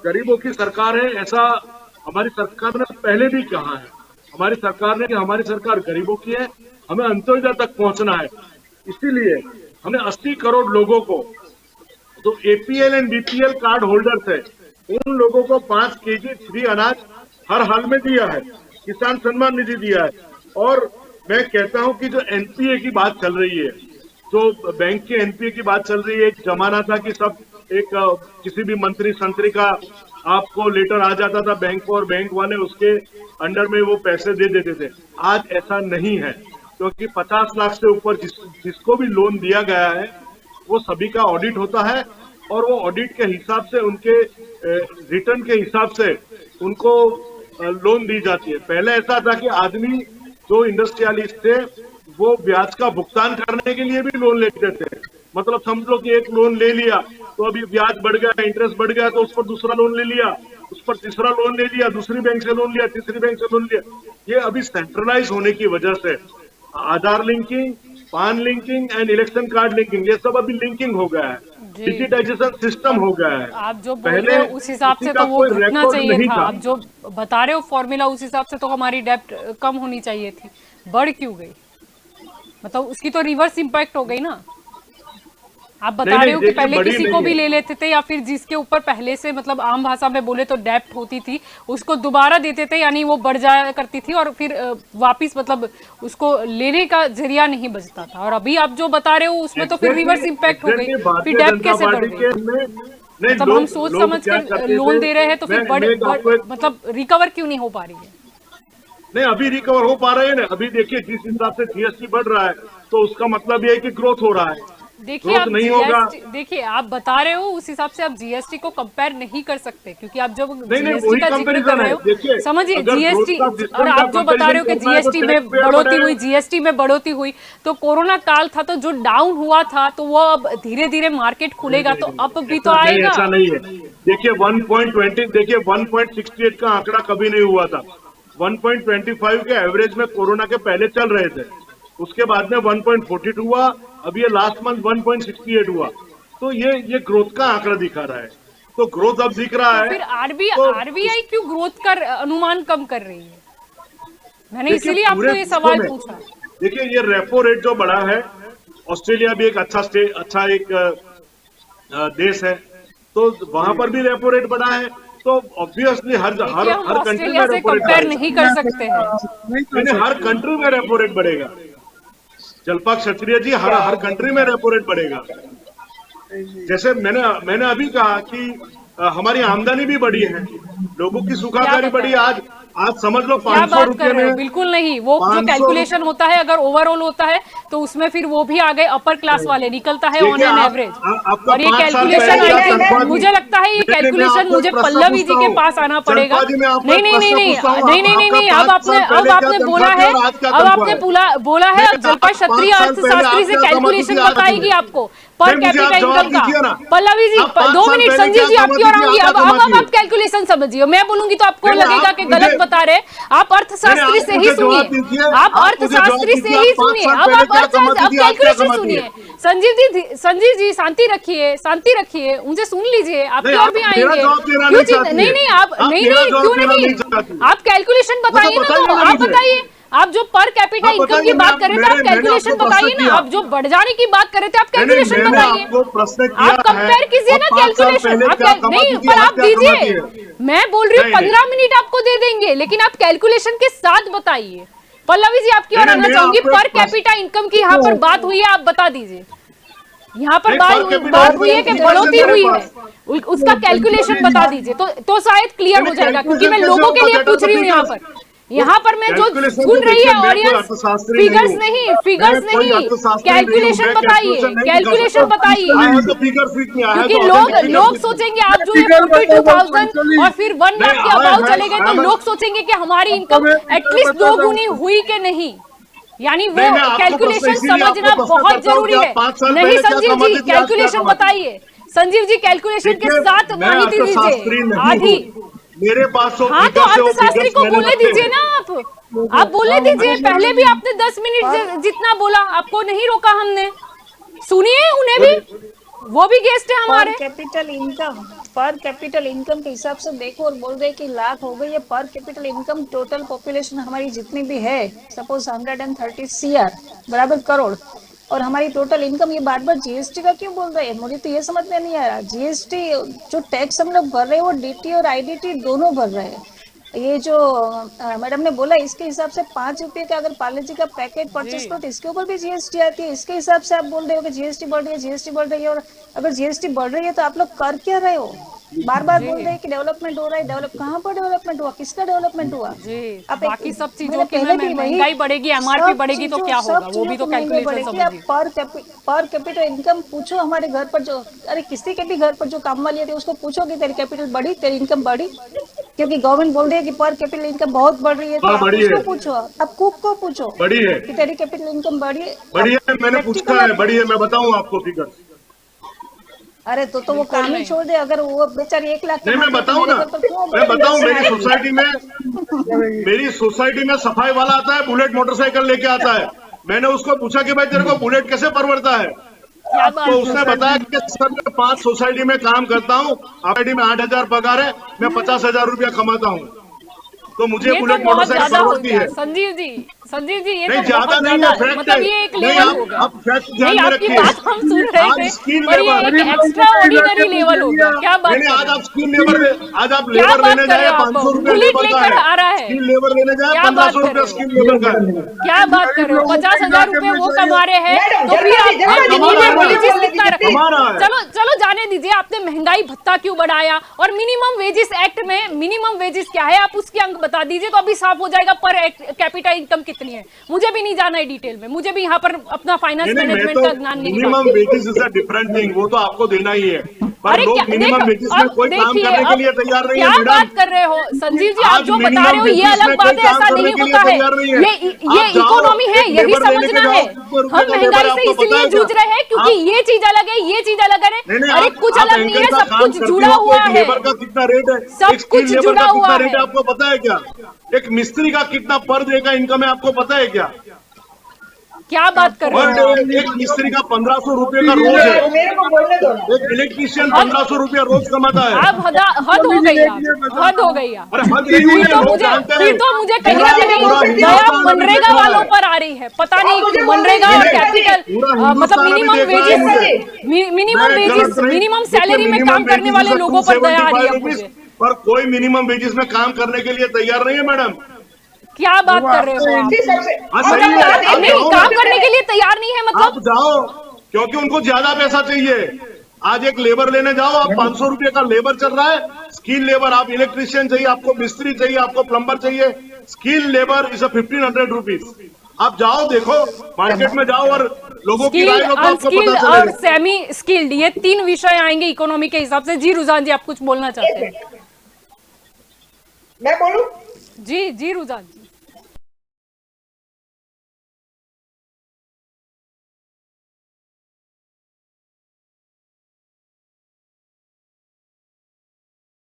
गरीबों की सरकार है, ऐसा हमारी सरकार ने पहले भी कहा है। हमारी सरकार ने कि हमारी सरकार गरीबों की है, हमें अंत्योदय तक पहुंचना है। इसीलिए हमने 80 करोड़ लोगों को, तो APL and BPL card holders है, उन लोगों को 5 केजी फ्री अनाज हर हाल में दिया है, किसान सम्मान निधि दिया है। और मैं कहता हूं कि जो एनपीए की बात चल रही है, जो बैंक के एनपीए की बात चल रही है, एक जमाना था कि सब किसी भी मंत्री संतरी का आपको लेटर आ जाता था बैंक को और बैंक वाले उसके अंडर में वो पैसे दे देते थे। आज ऐसा नहीं है, क्योंकि 50 लाख से ऊपर जिसको भी लोन दिया गया है वो सभी का ऑडिट होता है और वो ऑडिट के हिसाब से, उनके रिटर्न के हिसाब से उनको लोन दी जाती है। पहले ऐसा था कि आदमी जो इंडस्ट्रियलिस्ट थे वो ब्याज का भुगतान करने के लिए भी लोन लेते थे। मतलब समझो कि एक लोन ले लिया तो अभी ब्याज बढ़ गया, इंटरेस्ट बढ़ गया, तो उस पर दूसरा लोन ले लिया, उस पर तीसरा लोन ले लिया, दूसरी बैंक से लोन लिया, तीसरी बैंक से लोन लिया। ये अभी सेंट्रलाइज होने की वजह से आधार लिंकिंग, पान linking and election card linking, ये सब अभी लिंकिंग हो गया है, डिजिटाइजेशन सिस्टम हो गया है। आप जो बोल रहे हो उस हिसाब से तो वो घटना चाहिए था। आप जो बता रहे हो फॉर्मूला, उस हिसाब से तो हमारी डेब्ट कम होनी चाहिए थी, बढ़ क्यों गई? मतलब उसकी तो रिवर्स इम्पैक्ट हो गई ना। आप बता रहे हो कि पहले किसी को भी ले लेते थे, या फिर जिसके ऊपर पहले से मतलब आम भाषा में बोले तो डेब्ट होती थी, उसको दोबारा देते थे, यानी वो बढ़ जाया करती थी और फिर वापिस मतलब उसको लेने का जरिया नहीं बचता था। और अभी आप जो बता रहे हो उसमें तो फिर रिवर्स इम्पैक्ट हो गई, फिर डेब्ट कैसे बढ़ गई? मतलब हम सोच समझ कर लोन दे रहे हैं तो फिर मतलब रिकवर क्यों नहीं हो पा रही है? नहीं, अभी रिकवर हो पा रहे हैं ना। अभी देखिए जिस हिसाब से जीएसटी बढ़ रहा है तो उसका मतलब ये है कि ग्रोथ हो रहा है। देखिए आप देखिए आप बता रहे हो उस हिसाब से आप जीएसटी को कंपेयर नहीं कर सकते, क्योंकि आप जब जीएसटी का जिक्र कर रहे हो, समझिए जीएसटी, और आप जो बता रहे हो कि जीएसटी में बढ़ोतरी हुई, जीएसटी में बढ़ोतरी हुई, तो कोरोना काल था तो जो डाउन हुआ था तो वो अब धीरे धीरे मार्केट खुलेगा तो अब भी तो आएगा। ऐसा नहीं है। देखिए 1.20, देखिए 1.68 का आंकड़ा कभी नहीं हुआ था। 1.25 के एवरेज में कोरोना के पहले चल रहे थे, उसके बाद में 1.42 हुआ, अब ये लास्ट मंथ 1.68 हुआ। तो ये ग्रोथ का आंकड़ा दिखा रहा है, तो ग्रोथ अब दिख रहा है। फिर आरबीआई क्यों ग्रोथ का अनुमान कम कर रही है? मैंने इसीलिए आपको ये सवाल पूछा। देखिए ये रेपो रेट जो बढ़ा है, ऑस्ट्रेलिया भी एक अच्छा एक देश है, तो वहां पर भी रेपो रेट बढ़ा है, तो ऑब्वियसली हर कंट्री में रेपो रेट कंपेयर नहीं कर सकते हैं। हर कंट्री में रेपो रेट बढ़ेगा। जलपा क्षत्रिय जी, हर कंट्री में रेपो रेट बढ़ेगा। जैसे मैंने अभी कहा कि हमारी आमदनी भी बढ़ी है, लोगों की सुखाकारी बढ़ी। आज आज समझ लो क्या 500 बात कर रुपये रहे हो? में बिल्कुल नहीं, वो जो 500 कैलकुलेशन होता है अगर ओवरऑल होता है तो उसमें फिर वो भी आ गए अपर क्लास वाले निकलता है ऑन देखिए, एन आप- एवरेज। आपका और ये 5 साल कैलकुलेशन पहले आई का थिंक तनख्वाह मुझे लगता है ये मैं कैलकुलेशन आपको मुझे एक प्रश्न पल्लवी जी पूछता के हूँ। पास आना पड़ेगा। चंपा जी, मैं आपको नहीं एक नहीं प्रश्न नहीं पूछता हूँ। नहीं नहीं नहीं आपका नहीं, 5 साल अब पहले क्या आपने तनख्वाह बोला थी है, और आज क्या अब तनख्वाह आपने है? बोला है अब जलपा आप 5 क्षत्रिय साल अर्थशास्त्री पहले से आप क्या कैलकुलेशन कमाती थी? बताएगी आपको पर नहीं, मुझे कैपिटा आप जवाब इनकम दीजिए ना। का। पल्लवी जी आप 5 2 साल मिनट, पहले संजीव क्या जी आपकी और कमाती थी, आऊंगी। आज अब क्या कमाती आप कैलकुलेशन समझिए, मैं बोलूंगी तो आपको नहीं, लगेगा आप कि मुझे- गलत बता रहे। आप अर्थशास्त्री आप से मुझे ही जवाब सुनिए, दीजिए। आप आप मुझे जवाब अर्थशास्त्री से दीजिए, ही आप 5 सुनिए। साल अब पहले आप क्या कमाती अब थी, आज क्या कैलकुलेशन कमाती सुनिए। है? संजीव जी शांति रखिए, मुझे सुन लीजिए, आपकी नहीं, और आप भी मेरा आएंगे। जवाब देना क्यों नहीं चाहती नहीं है। नहीं, आप नहीं मेरा नहीं जवाब क्यों देना नहीं, नहीं चाहती। आप कैलकुलेशन बताइए ना, बताइए तो ना आप मुझे। बताइए। आप जो पर कैपिटा आप इनकम की बताइए, बात कर रहे थे, आप मैंने कैलकुलेशन आपको प्रश्न बताइए ना। किया। आप जो बढ़ जाने की बात कर रहे थे, आप नहीं, कैलकुलेशन मैंने बताइए। आपको प्रश्न किया आप कंपेयर कीजिए ना 5 साल कैलकुलेशन। पहले आप क्या नहीं, कमाती थी, पर आज आप क्या कमाती है? दीजिए, मैं बोल रही हूँ नहीं, 15 मिनट आपको दे देंगे, लेकिन आप कैलकुलेशन के साथ बताइए। पल्लवी जी आपकी और नहीं, आना मैं चाहूंगी। आपको पर एक प्रश्न- कैपिटा इनकम की यहाँ पर बात हुई है, आप बता दीजिए। यहाँ पर नहीं, बात per capita बात income हुई है कि की बढ़ोतरी मेरे हुई पास। है, उसका कैलकुलेशन बता दीजिए तो शायद क्लियर हो मैंने जाएगा, क्योंकि मैं कैलकुलेशन लोगों के कैसे लिए होगा पूछ रही हूँ। डेटा यहाँ पर मैं जो कैलकुलेशन सुन तो रही है देखिए, मैं कोई ऑडियंस, अर्थशास्त्री फिगर्स हूँ। नहीं, मैं फिगर्स कोई नहीं, अर्थशास्त्री नहीं हूँ। कैलकुलेशन मैं बताइए, कैलकुलेशन नहीं दिखा कैलकुलेशन सकता। बताइए। I have the figures with me, I have क्योंकि the authentic figures लोग with me। सोचेंगे आप जो ये फिगर बताओ 42,000 और फिर 1 लाख के नहीं, अबाव चले गए, तो I have- लोग सोचेंगे कि हमारी आपको इनकम मैं फिगर एटलीस्ट बताता 2 गुनी हूँ। हुई कि नहीं। यानी वो नहीं, मैं आपको प्रश्न कैलकुलेशन इसीलिए समझना आपको प्रश्न बहुत करता हूँ जरूरी कि आप है। 5 साल नहीं पहले क्या संजीव जी, कमाती थी, आज क्या कैलकुलेशन कमाती? बताइए। संजीव जी कैलकुलेशन के देखिए, साथ मैं माहिती अर्थशास्त्री दीजिए नहीं आधी। हूँ। मेरे पास जो हाँ तो figures है, वो अर्थशास्त्री figures को मैंने बोलने रखे दीजिए हैं। ना। आप बोलने दीजिए। पहले भी आपने 10 मिनट जितना बोला, आपको नहीं रोका हमने। सुनिए उन्हें भी, वो भी गेस्ट है पर हमारे। कैपिटल इनकम के हिसाब से देखो और बोल रहे कि लाख हो गई है। पर कैपिटल इनकम टोटल पॉपुलेशन हमारी जितनी भी है, सपोज 130 CR बराबर करोड़, और हमारी टोटल इनकम, ये बार बार जीएसटी का क्यों बोल रहे हैं? मुझे तो ये समझ में नहीं आ रहा। जीएसटी जो टैक्स हम लोग भर रहे हैं वो डीटी और आईडीटी दोनों भर रहे हैं। ये जो मैडम ने बोला, इसके हिसाब से 5 रुपए का अगर पार्ले जी का पैकेट परचेस करो तो इसके ऊपर भी जीएसटी आती है। इसके हिसाब से आप बोल रहे हो कि जीएसटी बढ़ रही है। और अगर जीएसटी बढ़ रही है तो आप लोग कर क्या रहे हो? बार बार बोल रहे हैं कि डेवलपमेंट हो रहा है। डेवलप कहाँ पर डेवलपमेंट हुआ? किसका डेवलपमेंट हुआ? जी, आप बाकी सब चीजों मैंने के पहले में भी महंगाई बढ़ेगी, एमआरपी बढ़ेगी तो क्या होगा, वो भी तो कैलकुलेशन समझिए। आप समझिए। पर कैपिटल इनकम पूछो हमारे घर पर, जो अरे किसी के भी घर पर जो काम वाली है उसको पूछो कि तेरी कैपिटल बढ़ी, तेरी इनकम बढ़ी, क्योंकि गवर्नमेंट बोल रही है कि पर कैपिटल इनकम बहुत बढ़ रही है। तो हाँ, आप बढ़ी उसको है। पूछो, आप कुक को पूछो बड़ी है, कि तेरी कैपिटल इनकम बढ़ी है। बड़ी है, मैंने Practical पूछा है, आप- बड़ी है, मैं बताऊं आपको फिगर्स। अरे तो वो काम ही छोड़ दे। अगर वो बेचारी 1 लाख नहीं, मैं कमाती है, तो बताऊं मेरे ना, घर पर क्यों मैं बताऊं। बढ़ी? मेरी सोसाइटी में सफाई वाला आता है, बुलेट मोटरसाइकिल लेके आता है। मैंने उसको पूछा कि भाई तेरे को बुलेट कैसे परवड़ता है? क्या बात तो उसने बताया कि सर मैं 5 सोसाइटी में काम करता हूँ, सोसाइटी में 8,000 पगार है, मैं 50,000 रुपया कमाता हूँ, तो मुझे ये तो बुलेट बहुत मोटरसाइकिल ज्यादा हो परवड़ती गया है। संजीव जी। ये नहीं, तो ज्यादा बहुत नहीं ज्यादा है, फैक्ट मतलब है। ये एक नहीं, लेवल हो गया। आप फैक्ट ध्यान नहीं, में आपकी रखिए। बात हम सुन रहे आज थे, स्किल पर ये लेबर, एक एक्स्ट्रा ऑर्डिनरी लेवल हो गया। क्या बात नहीं, कर आज रहे आप हो? स्किल लेबर, आज आप क्या लेबर बात लेने कर रहे जाए हो आप? 500 रुपया बुलेट लेबर का लेकर आ रहा है, है। स्किल लेबर लेने जाए क्या बात 1500 कर रुपया रहे हो? स्किल लेबर का है। क्या बात कर रहे हो? 50,000 रुपए वो कमा रहे हैं, मैडम, तो फिर आप जरा जी, मिनिमम जरा जी, वेजेस कितना रखे? कमा रहा है। चलो जाने दीजिए, आपने महंगाई भत्ता क्यों बढ़ाया और मिनिमम वेजेस एक्ट में मिनिमम वेजेस क्या है, आप उसके अंक बता दीजिए तो अभी साफ हो जाएगा पर कैपिटा इनकम कितनी है। मुझे भी नहीं जाना है डिटेल में, मुझे भी यहाँ पर अपना फाइनेंस नहीं, मैं मैनेजमेंट तो का ज्ञान नहीं minimum wages is a different thing, वो तो आपको देना ही है, पर अरे लोग क्या मिनिमम वेजेस में कोई काम देखिए, करने के अब लिए तैयार नहीं क्या है। बात मैडम, कर रहे हो संजीव जी? आप आज जो बता minimum रहे हो ये wages अलग में बात कोई है, काम ऐसा करने नहीं के लिए होता है। तैयार नहीं है। ये आप जाओ, इकोनॉमी है, एक यही लेबर लेने के समझना जाओ, है। कितने रुपए हम का महंगाई लेबर से आपको पता इसलिए है जूझ क्या? रहे हैं क्योंकि ये चीज अलग है, ये चीज अलग है। नहीं, अरे आप कुछ अलग नहीं है, एंकर का सब काम कुछ करती जुड़ा हो, हुआ एक है। लेबर का कितना रेट है, सब एक स्किल कुछ लेबर जुड़ा का कितना हुआ रेट है है। आपको पता है क्या? एक मिस्त्री का कितना पर डे का इनकम है आपको पता है क्या? क्या बात कर पर रहे हो? डे एक मिस्त्री का 1500 रुपए का रोज है, मेरे को बोलने दो ना। एक इलेक्ट्रीशियन 1500 रुपया रोज कमाता है। आप हद हो गई, हद हो गई। अरे हद नहीं हुई है, लोग जानते हैं। फिर तो मुझे कहीं ना कहीं पूरा दया हिंदुस्तान अभी मनरेगा देख रहा वालों है। पर आ रही है। पता आप नहीं मुझे मनरेगा और बोल रही हैं, कैपिटल पूरा मतलब हिंदुस्तान अभी मिनिमम देख रहा है वेजेस मुझे। मिनिमम मैं वेजेस गलत नहीं- मिनिमम देखिए, सैलरी में minimum काम करने wages वाले is लोगों पर दया आ रही 275 है rupees, मुझे। पर कोई मिनिमम वेजेस में काम करने के लिए तैयार नहीं है मैडम। क्या बात कर रहे हो आप? हाँ, सही है, आप नहीं, जाओ काम ना। करने के लिए तैयार नहीं है आप मतलब? जाओ, क्योंकि उनको ज्यादा पैसा चाहिए। आज एक लेबर लेने जाओ आप 500 रुपए का लेबर चल रहा है, स्किल लेबर, आप इलेक्ट्रिशियन चाहिए, आपको मिस्त्री चाहिए, आपको प्लम्बर चाहिए, स्किल लेबर इज 1500 रुपीज। आप जाओ देखो मार्केट में जाओ और लोगों की राय लो तो आपको पता अनस्किल्ड चलेगा। और सेमी स्किल्ड, ये 3 विषय आएंगे इकोनॉमी के हिसाब से। जी रुझान जी, आप कुछ बोलना चाहते हैं? मैं बोलूं? जी रुझान जी।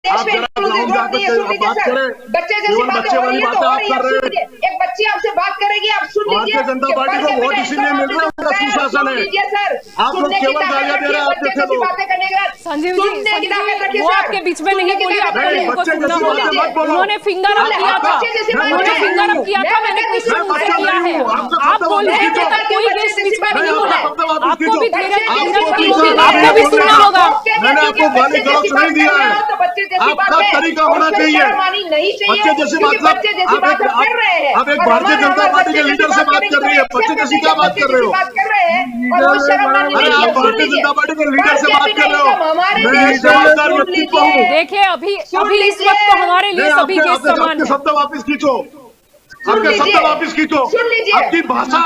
आप जरा ग्राउंड जाकर बात करें, बच्चे जैसी केवल बातें बच्चे हो वाली रही है तो बातें हो आप रही है, कर सुन रहे लीजिए। हैं। एक बच्ची आपसे बात करेगी, आप सुन लीजिए। भारतीय जनता पार्टी को वोट इसीलिए मिल रहा है, उनका सुशासन है। लीजिए सर, आप लोग केवल गालियां दे रहे हैं, आप बच्चे देखे जैसी लोग। बातें करने के बाद संजीव जी, सुनने की ताकत रखिए वो सर। आपके बीच में नहीं सुनने की बोली, ताकत आपको रखिए। उनको बच्चे सुनना जैसी होगा। बातें मत बोलो। उन्होंने फिंगर अप किया था, बच्चे जैसी बातें उन्होंने नहीं फिंगर अप किया था, मैं मैंने बच्चे क्वेश्चन जैसी उनसे बातें किया नहीं है। हूँ। आप बोल रहे थे तब कोई बच्चे गेस्ट जैसी बीच में बातें नहीं नहीं बोला। हूँ। आपको भी धीरे बच्चे धीरे जैसी होगी, बातें आपको भी नहीं सुनना हूँ। होगा। मैंने आपको गाली गलौज नहीं दिया है, तो बच्चे जैसी आपका बातें तरीका होना और फिर चाहिए। शर्म आनी नहीं चाहिए, बच्चे जैसी क्योंकि मतलब बच्चे जैसी बात आप कर रहे हैं। आप एक और भारतीय हमारे जनता पार्टी के बच्चे लीडर जैसी से बात करेंगे कर तो रही है, accept बच्चे जैसी करेंगे, क्या बात बच्चे कर रहे जैसी हो? बात कर रहे हैं और वो शर्म आनी अरे नहीं आप है। सुन भारतीय लीजिए, जनता पार्टी के लीडर से बात कर रहे हो, हमारे मैं देश में ईमानदार सुन व्यक्तित्व हूँ। लीजिए। देखिए अभी सुन इस लीजिए। वक्त तो हमारे लिए नहीं, सभी आपके गेस्ट समान आपके है। शब्द वापिस खींचो, आपके शब्द लीजिए। वापिस खींचो। सुन लीजिए। आपकी भाषा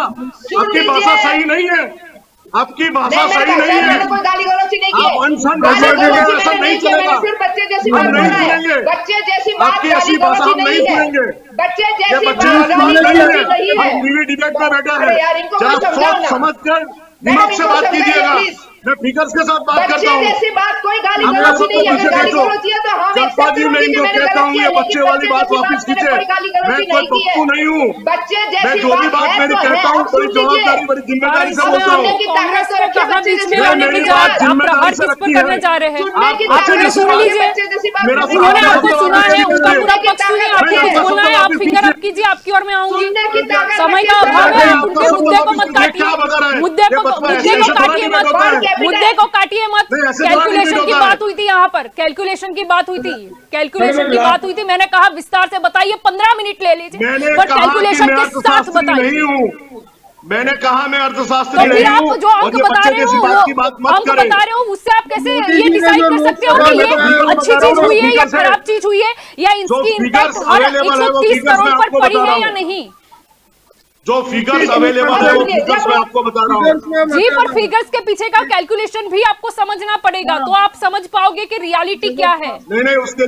लीजिए। सही नहीं है, आपकी भाषा नहीं, सही नहीं मैंने है। कोई गाली गलौज नहीं की आप अनशन गाली भाषा गलौज के ऐसा मैंने नहीं किया, मैंने चलेगा। सिर्फ बच्चे जैसी हम बात नहीं बोला है। सुनेंगे। बच्चे जैसी बात आपकी गाली ऐसी भाषा गलौज हम नहीं नहीं है। सुनेंगे। बच्चे ये जैसी बच्चे बात जैसी गाली बात नहीं गलौज नहीं है, है। हम टीवी डिबेट में बैठे अरे यार, इनको हैं, कोई जरा समझाओ सोच ना। समझ कर मैडम, दिमाग से इनको बात समझाइए कीजिएगा। प्लीज। मैं फिगर्स के साथ बात करता बच्चे हूँ। जैसी बात कोई गाली आपका गलौज सब नहीं है। पीछे अगर गाली खींचो। गलौज किया तो हाँ, मैं जलपा accept जी, मैं करूंगी कि इनको मैंने कहता गलत हूँ किया, ये लेकिन बच्चे वाली बात जैसी वापिस मैंने खींचे। कोई गाली गलौज मैं नहीं कोई की है। पप्पू नहीं हूँ, बच्चे मैं जैसी जो भी बात है मेरी तो है, कहता हूँ अब बड़ी सुन लीजिए। जवाबदारी बड़ी जिम्मेदारी से और बोलता सुनने हूँ। की कांग्रेस ताकत को तो कहाँ बच्चे बीच में जैसी लाने मेरी की जा बात आप प्रहार जिम्मेदारी से किस पे रखी करने है। जा रहे हैं? सुनने की आप ताकत उन्हें तो सुन बच्चे लीजिए, जैसी बात मेरा करने उन्होंने की आपको ताकत सुना है, उनका सुनने पूरा की पक्ष सुनिए। ताकत आपको रखिए। कुछ बोलना है, आप वापिस फिंगर अप कीजिए। कीजिए, आपकी ओर में आऊंगी। सुनने की ताकत समय रखिए का सर। अभाव है, नहीं, आप आपका उनके सब मुद्दे को वापिस मत कीजिए। काटिए, क्या बता रहे हैं? मुद्दे ये को बचपन मुद्दे ऐसे को थोड़ा काटिए डिबेट मत, होता है। मुद्दे को काटिए मत। नहीं, ऐसे थोड़ा कैलकुलेशन डिबेट की होता है। बात हुई थी यहाँ पर, कैलकुलेशन की बात हुई थी, कैलकुलेशन की बात हुई थी। मैंने कहा विस्तार से बताइए, 15 मिनट ले लीजिए, मैंने पर कहा कि कैलकुलेशन मैं के साथ अर्थशास्त्री नहीं बताइए। हूँ, मैंने कहा मैं तो अर्थशास्त्री फिर नहीं आप हूँ, जो और अंक ये बता बच्चे रहे जैसी हो, बात की वो बात मत अंक करें। बता रहे हो, उससे आप कैसे मोदी ये जी ने डिसाइड जो कर सकते हो लोकसभा कि में ये बताया, अच्छी बता रहा चीज हूँ, हुई है या फिगर्स है। खराब चीज हुई है, या जो इसकी फिगर्स इम्पैक्ट हर अवेलेबल है वो 130 फिगर्स मैं करोड़ पर आपको पड़ी बता रहा है या हूँ। नहीं? जो फिगर्स अवेलेबल है वो फिगर्स मैं आपको बता रहा हूँ। जी, पर फिगर्स के पीछे का कैलकुलेशन भी आपको समझना पड़ेगा, तो आप समझ पाओगे कि रियलिटी क्या है। नहीं, उसके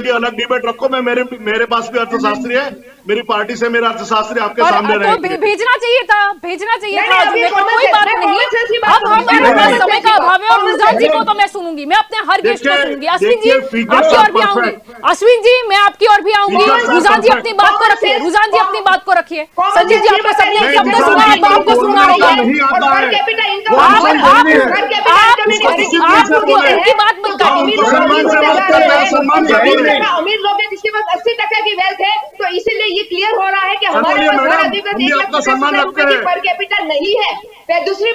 लिए अलग डिबेट रखो। मैं मेरे पास भी अर्थशास्त्री है, मेरी पार्टी से मेरा अर्थशास्त्री आपके पर सामने तो रहेंगे। भेजना चाहिए था, भेजना चाहिए नहीं, था अभी जुम्मे पर, कॉमन कोई सेंस, बात मैं नहीं। कॉमन सेंस की बात अब करूंगी, हमारे मैं पास कॉमन समय सेंस का की अभाव है, और बात- रुझान जी को तो मैं सुनूंगी, मैं अपने हर गेस्ट को देखिए, सुनूंगी। अश्विन जी, देखिए, figures आपकी are और भी आऊंगी। perfect. अश्विन जी, मैं आपकी और भी आऊंगी। Figures are रुझान जी perfect. अपनी बात को रखिए, रुझान जी अपनी बात को रखिए। कॉमन संजीव जी, सेंस आपको की सबने बात शब्द नहीं, सुना है तो नहीं, आपको सुनना नहीं, होगा। नहीं आता और per है। capita income वो आप हमसे per बोलनी है। capita आप income उसको नहीं discipline आप से लोग बोले। हैं, उनकी बात मत तो काटिए। अमीर उनको लोग सम्मान से जिसके बात पास कर रहे हैं, है, सम्मान जो से बोले। अमीर लोग हैं जिसके पास 80% की वेल्थ है, तो इसीलिए ये क्लियर हो रहा है कि हमारे बोलिए पास हर मैडम, आदमी हम भी आपका सम्मान रखते की हैं। पर कैपिटा नहीं है। फिर दूसरी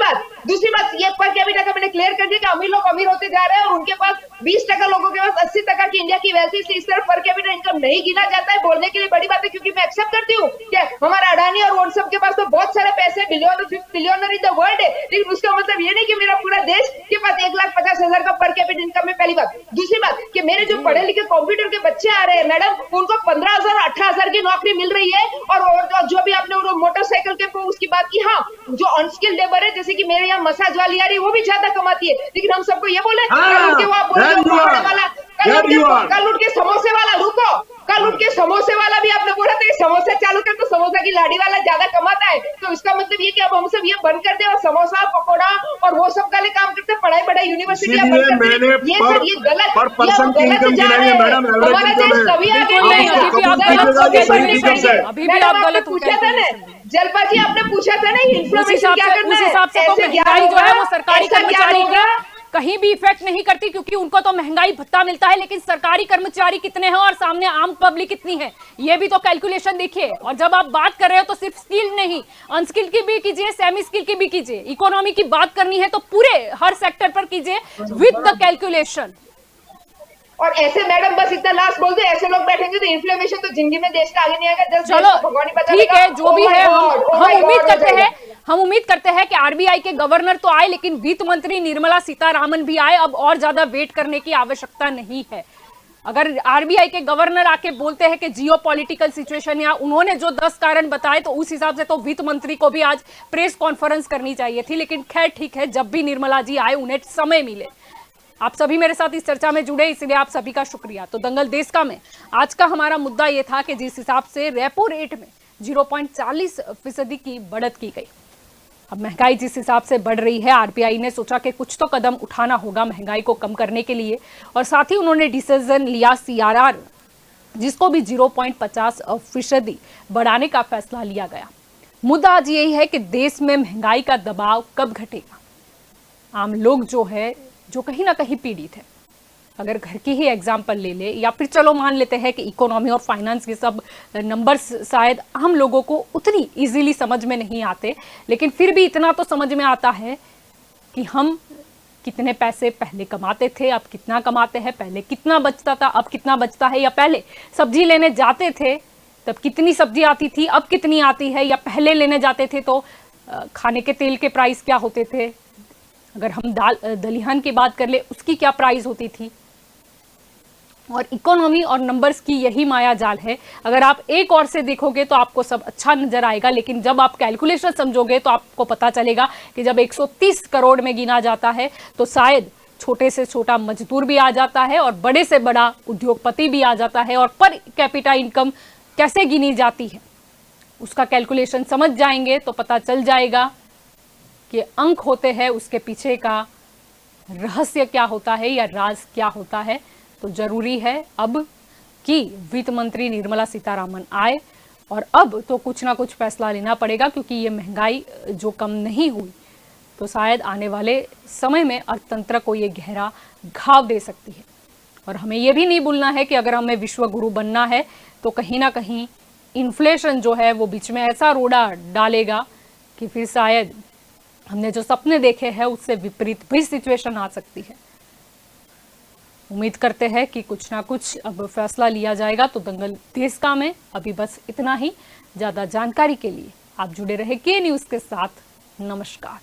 बात ये पर कैपिटा का मैंने क्लियर कर दिया कि अमीर लोग अमीर होते जा रहे हैं और उनके पास 20% लोगों के पास 80% की इंडिया की वेल्थ है, इसलिए इस तरह पर कैपिटा इनकम नहीं गिना जाता है। बोलने के लिए बड़ी बात है, क्योंकि मैं एक्सेप्ट करती हूँ कि हमारा अडानी और सब के पास तो बहुत सारे पैसे, बिलियनर इन द वर्ल्ड है, लेकिन उसका मतलब ये नहीं कि मेरा पूरा देश के पास 1,50,000 का पर कैपिटा इनकम है। पहली बात। दूसरी बात कि मेरे जो पढ़े लिखे कंप्यूटर के बच्चे आ रहे हैं मैडम, उनको 15,000 18,000 की नौकरी मिल रही है, और जो भी आपने मोटरसाइकिल के उसकी बात की, हाँ, जो अनस्किल्ड लेबर है, जैसे कि मेरे यहाँ मसाज वाली आ रही है, वो भी ज्यादा कमाती है, लेकिन हम सबको ये बोले कल उठ के वो आप बोल रहे हो पकौड़े वाला, कल उठ के समोसे वाला, रुको, कल उठ के समोसे वाला भी आपने बोला था कि समोसा चालू कर तो समोसा की लाड़ी वाला ज्यादा कमाता है, तो इसका मतलब ये कि अब हम सब ये बंद कर दे और समोसा पकौड़ा और वो सब वाले काम करते, पढ़ाई बढ़ाई यूनिवर्सिटी बंद कर दे। ये सर ये गलत, पर पर्सन की इनकम की नहीं है मैडम, एवरेज हमारा इनकम देश है। कभी आगे बिल्कुल नहीं, अभी भी आप गलत हो ये सही कैलकुलेशन फिगर्स है। अभी भी आप गलत हो पूछा था ना, कैलकुलेशन। जलपा जी आपने पूछा था ना, उस इन्फ्लेमेशन हिसाब क्या से करना है, तो ऐसे क्या महंगाई जो है वो होगा, सरकारी ऐसा क्या कर्मचारी होगा? की कहीं भी इफेक्ट नहीं करती, क्योंकि उनको तो महंगाई भत्ता मिलता है, लेकिन सरकारी कर्मचारी कितने हैं और सामने आम पब्लिक कितनी है, ये भी तो कैलकुलेशन देखिए। और जब आप बात कर रहे हो तो सिर्फ स्किल नहीं, अनस्किल की भी कीजिए, सेमी स्किल की भी कीजिए, इकोनॉमी की बात करनी है तो पूरे हर सेक्टर पर कीजिए विद द कैलकुलेशन। और ऐसे मैडम बस इतना लास्ट बोल दो, ऐसे लोग बैठेंगे तो इन्फ्लेमेशन तो जिंदगी में देश का आगे नहीं आएगा। जस्ट चलो भगवान ही बचा ठीक लेगा। है, जो भी Oh my है God, oh हम my उम्मीद God, करते हो हैं, जाएगा। हम उम्मीद करते हैं कि आरबीआई के गवर्नर तो आए, लेकिन वित्त मंत्री निर्मला सीतारामन भी आए। अब और ज्यादा वेट करने की आवश्यकता नहीं है। अगर आरबीआई के गवर्नर आके बोलते हैं कि जियो पॉलिटिकल सिचुएशन, या उन्होंने जो 10 कारण बताए, तो उस हिसाब से तो वित्त मंत्री को भी आज प्रेस कॉन्फ्रेंस करनी चाहिए थी। लेकिन खैर ठीक है, जब भी निर्मला जी आए उन्हें समय मिले। आप सभी मेरे साथ इस चर्चा में जुड़े, इसलिए आप सभी का शुक्रिया। तो दंगल देश का में आज का हमारा मुद्दा यह था कि जिस हिसाब से रेपो रेट में 0.40% की बढ़त की गई, अब महंगाई जिस हिसाब से बढ़ रही है, आरबीआई ने सोचा कि कुछ तो कदम उठाना होगा महंगाई को कम करने के लिए, और साथ ही उन्होंने डिसीजन लिया सीआरआर, जिसको भी 0.50% बढ़ाने का फैसला लिया गया। मुद्दा आज यही है कि देश में महंगाई का दबाव कब घटेगा। आम लोग जो है, जो कहीं ना कहीं पीड़ित है, अगर घर की ही एग्जाम्पल ले ले, या फिर चलो मान लेते हैं कि इकोनॉमी और फाइनेंस के सब नंबर्स शायद हम लोगों को उतनी इजीली समझ में नहीं आते, लेकिन फिर भी इतना तो समझ में आता है कि हम कितने पैसे पहले कमाते थे, अब कितना कमाते हैं, पहले कितना बचता था, अब कितना बचता है, या पहले सब्जी लेने जाते थे तब कितनी सब्जी आती थी, अब कितनी आती है, या पहले लेने जाते थे तो खाने के तेल के प्राइस क्या होते थे, अगर हम दलिहन की बात कर ले उसकी क्या प्राइस होती थी। और इकोनॉमी और नंबर्स की यही माया जाल है। अगर आप एक और से देखोगे तो आपको सब अच्छा नजर आएगा, लेकिन जब आप कैलकुलेशन समझोगे तो आपको पता चलेगा कि जब 130 करोड़ में गिना जाता है तो शायद छोटे से छोटा मजदूर भी आ जाता है और बड़े से बड़ा उद्योगपति भी आ जाता है। और पर कैपिटा इनकम कैसे गिनी जाती है उसका कैलकुलेशन समझ जाएंगे तो पता चल जाएगा कि अंक होते हैं, उसके पीछे का रहस्य क्या होता है या राज क्या होता है। तो जरूरी है अब कि वित्त मंत्री निर्मला सीतारामन आए, और अब तो कुछ ना कुछ फैसला लेना पड़ेगा, क्योंकि ये महंगाई जो कम नहीं हुई तो शायद आने वाले समय में अर्थतंत्र को ये गहरा घाव दे सकती है। और हमें ये भी नहीं भूलना है कि अगर हमें विश्व गुरु बनना है तो कहीं ना कहीं इन्फ्लेशन जो है वो बीच में ऐसा रोड़ा डालेगा कि फिर शायद हमने जो सपने देखे हैं उससे विपरीत भी सिचुएशन आ सकती है। उम्मीद करते हैं कि कुछ ना कुछ अब फैसला लिया जाएगा। तो दंगल देश का में अभी बस इतना ही। ज्यादा जानकारी के लिए आप जुड़े रहे के न्यूज़ के साथ। नमस्कार।